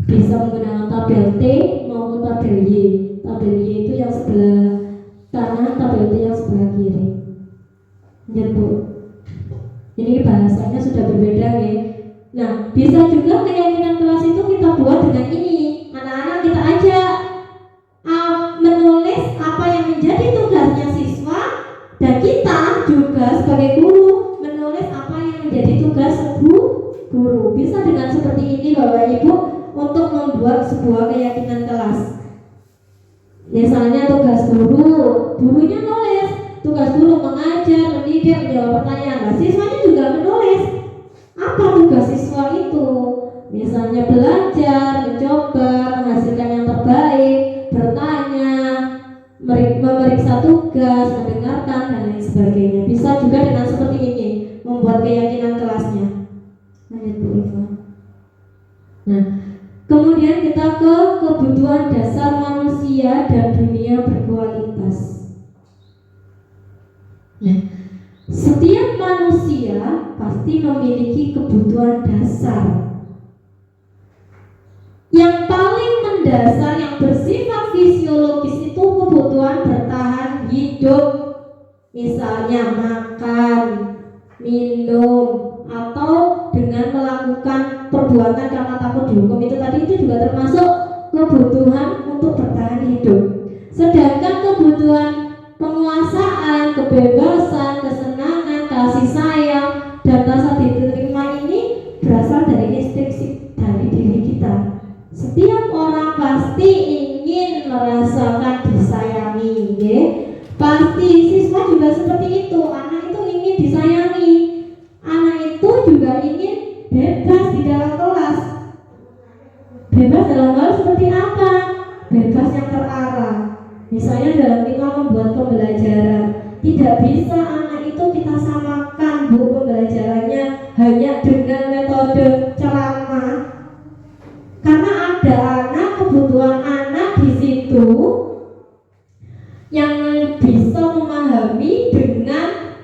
Bisa menggunakan tabel T maupun tabel Y. Tabel Y itu yang sebelah kanan, tabel T yang sebelah kiri. Gitu. Ini bahasanya sudah berbeda ya. Nah, bisa juga keyakinan kelas itu kita buat dengan ini. Anak-anak kita ajak menulis apa yang menjadi tugasnya siswa, dan kita juga sebagai guru menulis apa yang menjadi tugas guru. Bisa dengan seperti ini Bapak Ibu untuk membuat sebuah keyakinan kelas. Misalnya tugas gurunya nulis, tugas guru mengajar, mendidik, menjawab pertanyaan. Nah, siswanya juga menulis apa tugas siswa itu. Misalnya belajar, mencoba, menghasilkan yang terbaik, bertanya, memeriksa tugas, mendengarkan, dan lain sebagainya. Bisa juga dengan seperti ini membuat keyakinan kelasnya. Nah, kemudian kita ke kebutuhan dasar manusia dan dunia berkualitas. Nah, setiap manusia pasti memiliki kebutuhan dasar. Yang paling mendasar, yang bersifat fisiologis itu kebutuhan bertahan hidup. Misalnya makan, minum, atau dengan melakukan perbuatan karena takut dihukum, itu tadi itu juga termasuk kebutuhan untuk bertahan hidup. Sedangkan kebutuhan penguasaan, kebebasan, kesenangan, kasih sayang, dan rasa diterima ini berasal dari insting dari diri kita. Setiap orang pasti ingin merasakan disayangi, ya. Pasti siswa juga seperti itu. Anak itu ingin disayangi. Anak itu juga ingin bebas di dalam kelas. Bebas dalam hal seperti apa? Bebas yang terarah. Misalnya dalam kita membuat pembelajaran, tidak bisa anak itu kita samakan pembelajarannya hanya dengan metode ceramah. Karena ada anak, kebutuhan anak di situ yang bisa memahami dengan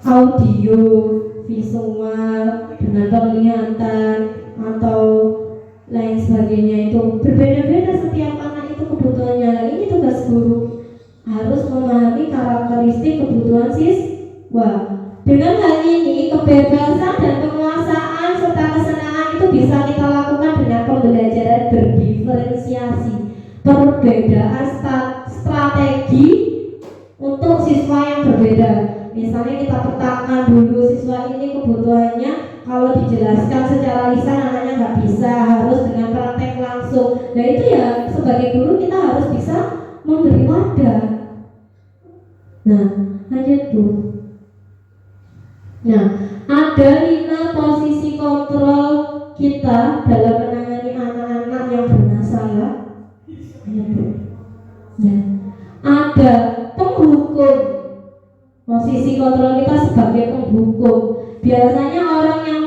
audio, visual, dengan penglihatan atau lain sebagainya. Itu berbeda-beda setiap anak itu kebutuhannya. Ini tugas guru, harus memahami karakteristik kebutuhan siswa. Dengan hal ini, kebebasan dan penguasaan serta kesenangan itu bisa kita lakukan dengan pembelajaran berdiferensiasi. Perbedaan strategi untuk siswa yang berbeda. Misalnya kita petakan dulu siswa ini kebutuhannya, kalau dijelaskan secara lisan anaknya nggak bisa, harus dengan praktek langsung. Nah itu ya sebagai guru kita harus bisa memberi wadah. Nah lanjut Bu. Nah ada 5 posisi kontrol kita dalam menangani anak-anak yang bermasalah. Nah, ada penghukum. Posisi kontrol kita sebagai penghukum. Biasanya orang yang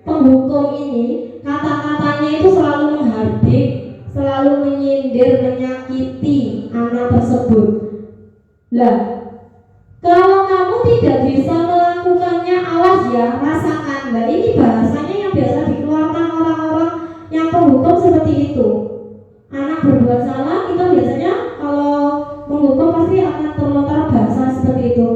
penghukum ini kata-katanya itu selalu menghardik, selalu menyindir, menyakiti anak tersebut. Lah, kalau kamu tidak bisa melakukannya, awas ya, rasakan. Nah ini bahasanya yang biasa dikeluarkan orang-orang yang penghukum seperti itu. Anak berbuat salah, kita biasanya kalau menghukum pasti akan terlontar bahasa seperti itu.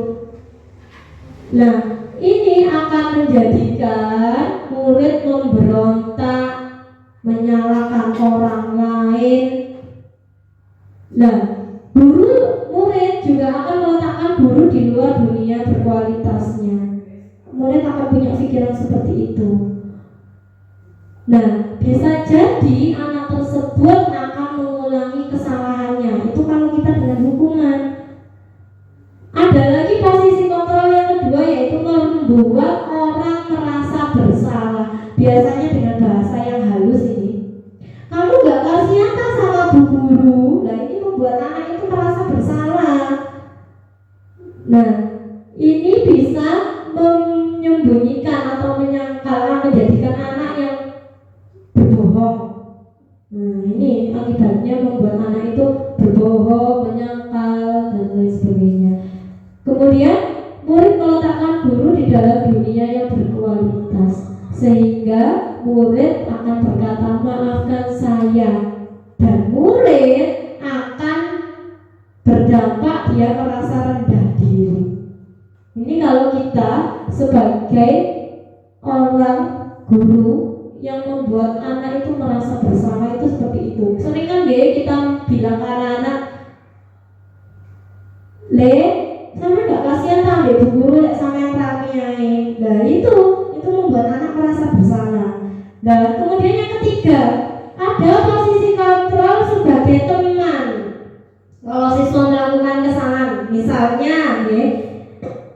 Nah, ini akan menjadikan murid memberontak, menyalahkan orang lain. Nah, guru murid juga akan meletakkan guru di luar dunia berkualitasnya. Murid akan punya pikiran seperti itu. Nah, bisa jadi anak tersebut akan mengulangi kesalahannya. Itu kalau kita dengan hukuman. Ada lagi posisi kontrol yang kedua, yaitu membuat orang merasa bersalah. Biasanya dengan bahasa yang halus. berbohong. Nah, ini akibatnya membuat anak itu berbohong, menyangkal, dan lain sebagainya. Kemudian murid meletakkan guru di dalam dunia yang berkualitas, sehingga murid akan berkata maafkan saya, dan murid akan berdampak dia merasa rendah diri. Ini kalau kita sebagai orang guru yang membuat anak itu merasa bersalah itu seperti itu. Sering kan kita bilang ke anak-anak, le, sama gak kasihan tak bu guru sama yang rame. Nah itu membuat anak merasa bersalah. Nah kemudian yang ketiga, ada posisi kontrol sebagai teman. Kalau siswa melakukan kesalahan, misalnya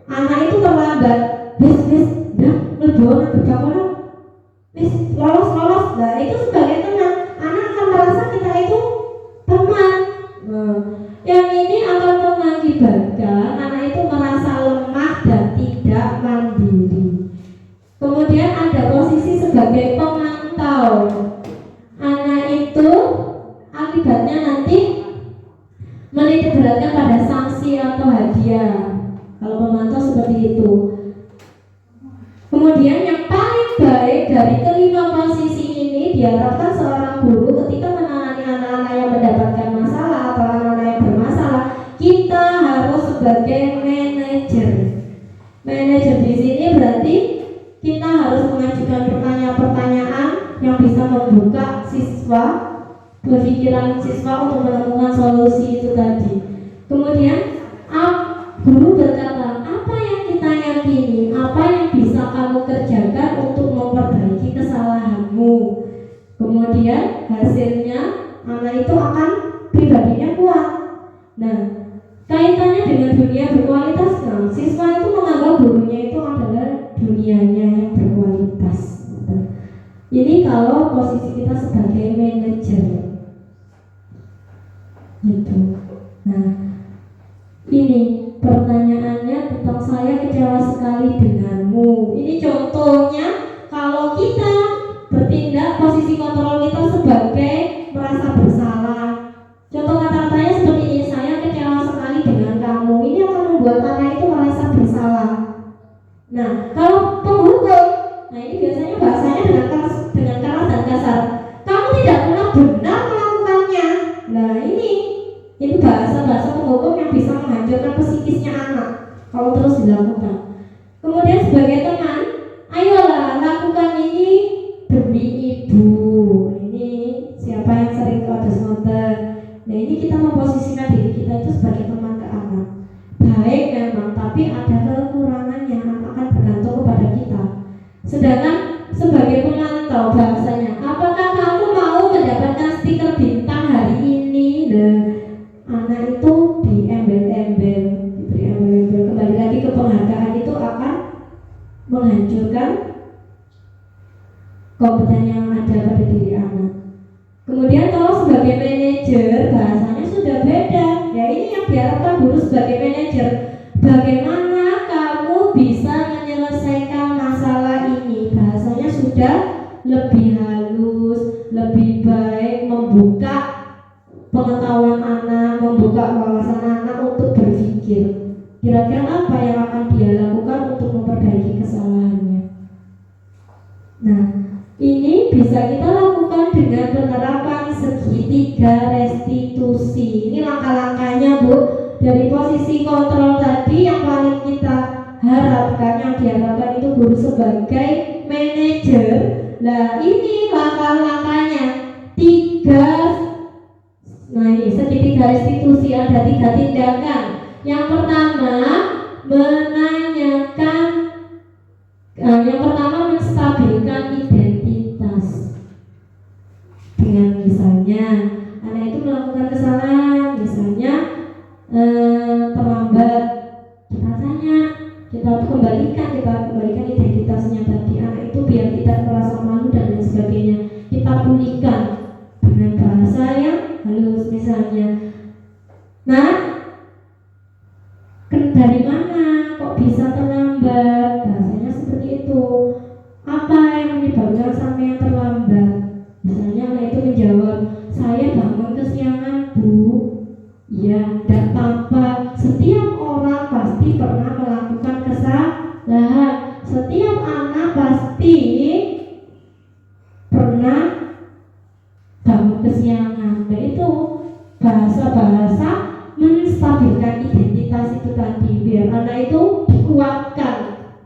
anak itu terlambat, dah lebih berbangun, lolos. Nah itu sebagai teman, anak akan merasa kita itu teman. Yang ini akan mengakibatkan anak itu merasa lemah dan tidak mandiri. Kemudian ada posisi sebagai pemantau. Anak itu akibatnya nanti menitik beratkan pada sanksi atau hadiah. Kalau pemantau seperti itu. Kemudian yang paling baik dari kelima posisi ini diharapkan seorang guru ketika menangani anak-anak yang mendapatkan masalah atau anak-anak yang bermasalah, kita harus sebagai manajer. Manajer di sini berarti kita harus mengajukan pertanyaan-pertanyaan yang bisa membuka siswa, berpikiran siswa untuk menemukan solusi itu tadi. Kemudian guru berkata, apa yang kita yakini, apa yang bisa kamu kerjakan untuk memperbaiki kesalahanmu. Kemudian hasilnya anak itu akan pribadinya kuat. Nah, kaitannya dengan dunia berkualitas, nah, siswa itu menganggap gurunya itu adalah dunianya yang berkualitas. Ini kalau posisi kita sebagai manajer. Gitu. Nah, ini pertanyaannya tentang saya kecewa sekali denganmu. Ini contohnya kalau kita bertindak posisi kontrol kita sebagai merasa bersalah. Contoh kata-katanya seperti ini, saya kecewa sekali dengan kamu. Ini akan membuat anak itu merasa bersalah. Nah, kalau penghukum, nah ini biasanya bahasanya dengan keras dan kasar. Kamu tidak pernah benar melakukannya. Nah ini bahasa penghukum yang bisa menghancurkan psikisnya anak kalau terus dilakukan. Kemudian sebagai teman, ayolah lakukan ini demi ibu. Ini siapa yang sering ke nonton. Nah ini kita memposisikan diri kita itu sebagai teman ke anak. Baik memang, tapi ada kekurangan yang akan bergantung kepada kita. Sedangkan sebagai pemantau bahasanya, apakah kamu mau mendapatkan stiker bintang hari ini? Anak itu diberi embel-embel. Kembali lagi ke penghargaan itu akan menghancurkan kompeten yang ada pada diri anak. Kemudian kalau sebagai manajer bahasanya sudah beda. Ya ini yang diharapkan guru sebagai manajer. Bagaimana kamu bisa menyelesaikan masalah ini? Bahasanya sudah lebih halus, lebih baik, membuka pengetahuan anak, membuka wawasan anak untuk berpikir kira-kira apa yang akan dia lakukan untuk memperbaiki kesalahannya. Nah, ini bisa kita lakukan dengan penerapan segitiga restitusi. Ini langkah-langkahnya, Bu. Dari posisi kontrol tadi yang paling kita harapkan, yang diharapkan itu guru sebagai manajer. Nah, ini langkah-langkahnya. Nah ini segitiga restitusi, ada 3 tindakan. Yang pertama menstabilkan identitas. Dengan misalnya anak itu melakukan kesalahan, misalnya terlambat, kita kembalikan identitasnya tadi. Anak itu biar tidak merasa malu dan lain sebagainya. Kita pulihkan dengan bahasa yang halus, misalnya, nah, dari mana kok bisa terlambat? Bahasanya seperti itu. Apa yang menyebabkan sampai yang terlambat? Misalnya menjawab, saya bangun kesiangan Bu. Ya, tidak apa-apa. Setiap orang pasti pernah melakukan kesalahan. Setiap anak pasti pernah bangun kesiangan. Nah itu bahasa-bahasa menstabilkan identitas itu tadi, biar anak itu dikuatkan,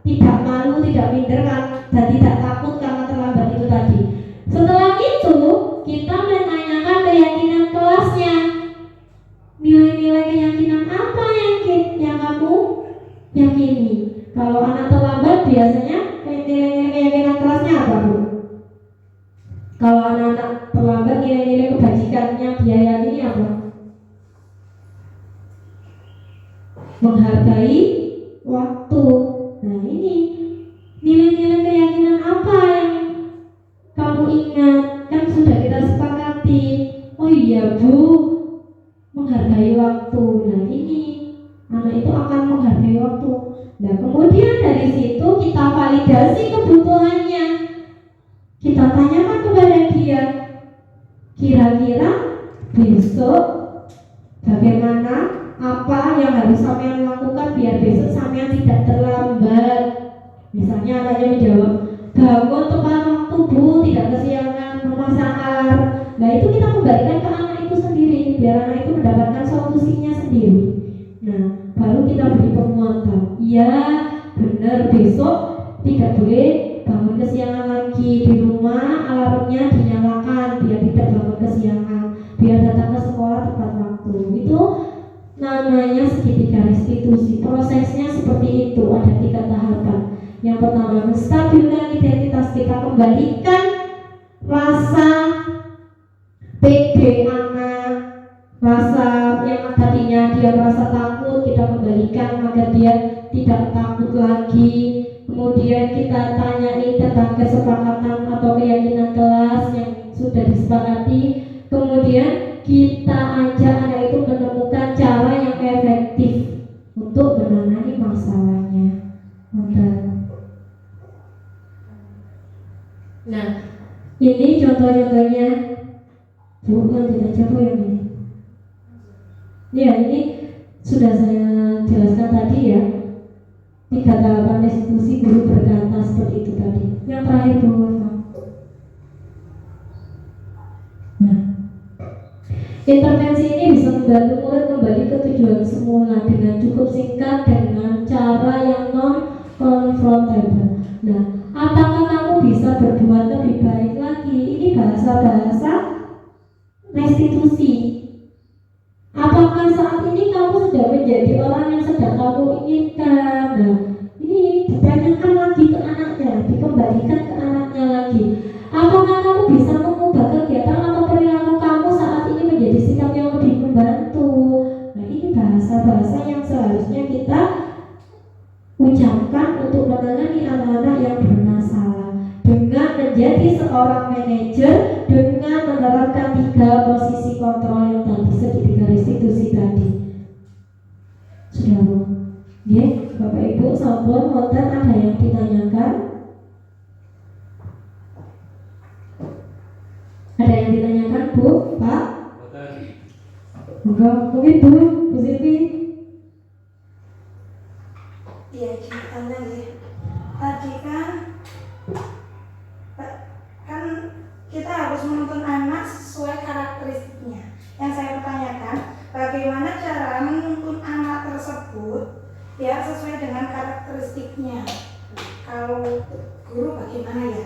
tidak malu, tidak minder dan tidak takut karena terlambat itu tadi. Setelah itu kita menanyakan keyakinan kelasnya. Nilai-nilai keyakinan apa yang kamu yakini? Kalau anak terlambat biasanya nilai-nilai keyakinan kelasnya apa Bu? Kalau anak-anak terlambat nilai-nilai kebajikannya dia yakini apa? Menghargai waktu. Nah ini nilai-nilai keyakinan apa yang kamu ingat? Kan sudah kita sepakati. Oh iya Bu, menghargai waktu. Nah ini anak itu akan menghargai waktu. Nah kemudian dari situ kita validasi kebutuhannya. Kita tanyakan kepada dia, kira-kira besok bagaimana, apa yang harus sampean lakukan biar besok sampean tidak terlambat. Misalnya anaknya menjawab, bangun tepat waktu Bu, tidak kesiangan, memasang alarm. Nah itu kita kembalikan ke anak itu sendiri, biar anak itu mendapatkan solusinya sendiri. Nah baru kita beri penguatan. Iya benar, besok tidak boleh bangun kesiangan lagi. Di rumah alarmnya dinyalakan biar tidak bangun kesiangan, biar datang ke sekolah tepat waktu. Itu namanya segitiga restitusi. Prosesnya seperti itu, ada 3 tahapan. Yang pertama, menstabilkan identitas kita, kembalikan rasa pede anak, rasa yang tadinya dia merasa takut, kita kembalikan agar dia tidak takut lagi. Kemudian kita tanyai tentang kesepakatan atau keyakinan kelas yang sudah disepakati. Kemudian kita ajak anak itu menemukan cara yang efektif untuk menangani masalahnya. Nah, ini contoh-contohnya. Bu, lanjut aja Bu yang ini. Ya, ini sudah saya jelaskan tadi ya. 3 tahapan restitusi guru berkata seperti itu tadi. Yang terakhir Bu. Nah, intervensi ini bisa membantu murid kembali ke tujuan semula dengan cukup singkat dengan cara yang non-konfrontable. Nah, apakah kamu bisa berbuat lebih baik lagi? Ini bahasa-bahasa restitusi. Apakah saat ini kamu sudah menjadi orang yang sedang kamu inginkan? Nah, ini ditanyakan lagi ke anaknya, dikembalikan ke anaknya lagi. Apakah kamu bisa mengubah kegiatan atau perilaku kamu saat ini menjadi sikap yang lebih membantu? Nah, ini bahasa-bahasa yang seharusnya kita ucapkan untuk menangani anak-anak yang bermasalah dengan menjadi seorang manajer, dengan menerapkan 3 posisi kontrol yang tadi, segitiga restitusi tadi. Sudah Bu? Ya, Bapak Ibu, sampun wonten ada yang ditanyakan? Ada yang ditanyakan Bu, Pak? Enggak, mungkin Bu Siti. Iya, ceritanya ya. Tadi kan kita harus menuntun anak sesuai karakteristiknya. Yang saya pertanyakan, bagaimana cara menuntun anak tersebut ya sesuai dengan karakteristiknya? Kalau guru bagaimana ya?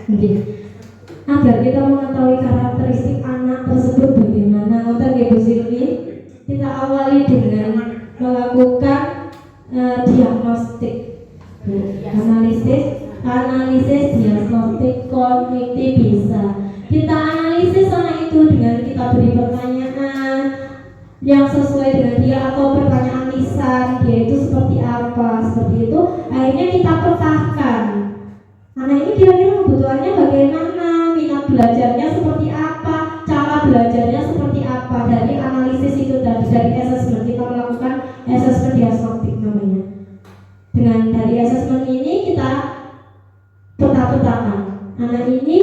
Agar kita mengetahui karakteristik anak tersebut bagaimana, nonton ya Bu Silvi. Kita awali dengan melakukan diagnostik, analisis diagnostik kognitif bisa. Kita analisis anak itu dengan kita beri pertanyaan yang sesuai dengan dia atau pertanyaan lisan dia itu seperti apa, seperti itu. Akhirnya kita petakan anak ini kira-kira kebutuhannya bagaimana, minat belajarnya seperti apa, cara belajarnya seperti apa. Dari analisis itu tadi, dari assessment, kita melakukan assessment diagnostik namanya. Dengan dari assessment ini kita peta-petakan anak ini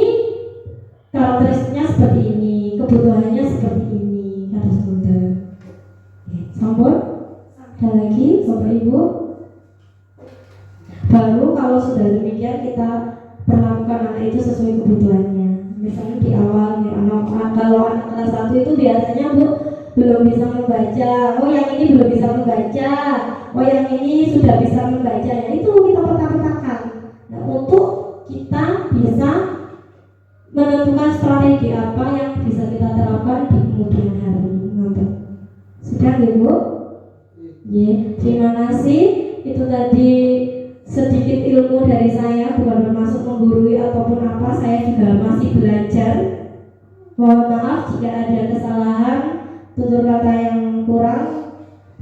karakteristiknya seperti ini, kebutuhan sudah demikian kita perlakukan anak itu sesuai kebutuhannya. Misalnya di awal ya, kalau anak kelas 1 itu biasanya Bu belum bisa membaca, oh yang ini belum bisa membaca, oh yang ini sudah bisa membaca, ya itu kita peta-petakan. Nah, untuk kita bisa menentukan strategi apa yang bisa kita terapkan di kemudian hari. Nanti sudah ya Bu? Ya, terima kasih. Itu tadi sedikit ilmu dari saya, bukan bermaksud menggurui ataupun apa, saya juga masih belajar. Mohon maaf jika ada kesalahan, tutur kata yang kurang,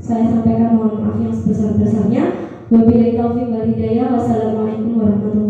saya sampaikan mohon maaf yang sebesar-besarnya. Wabillahi taufiq wal hidayah. Wassalamualaikum warahmatullahi wabarakatuh.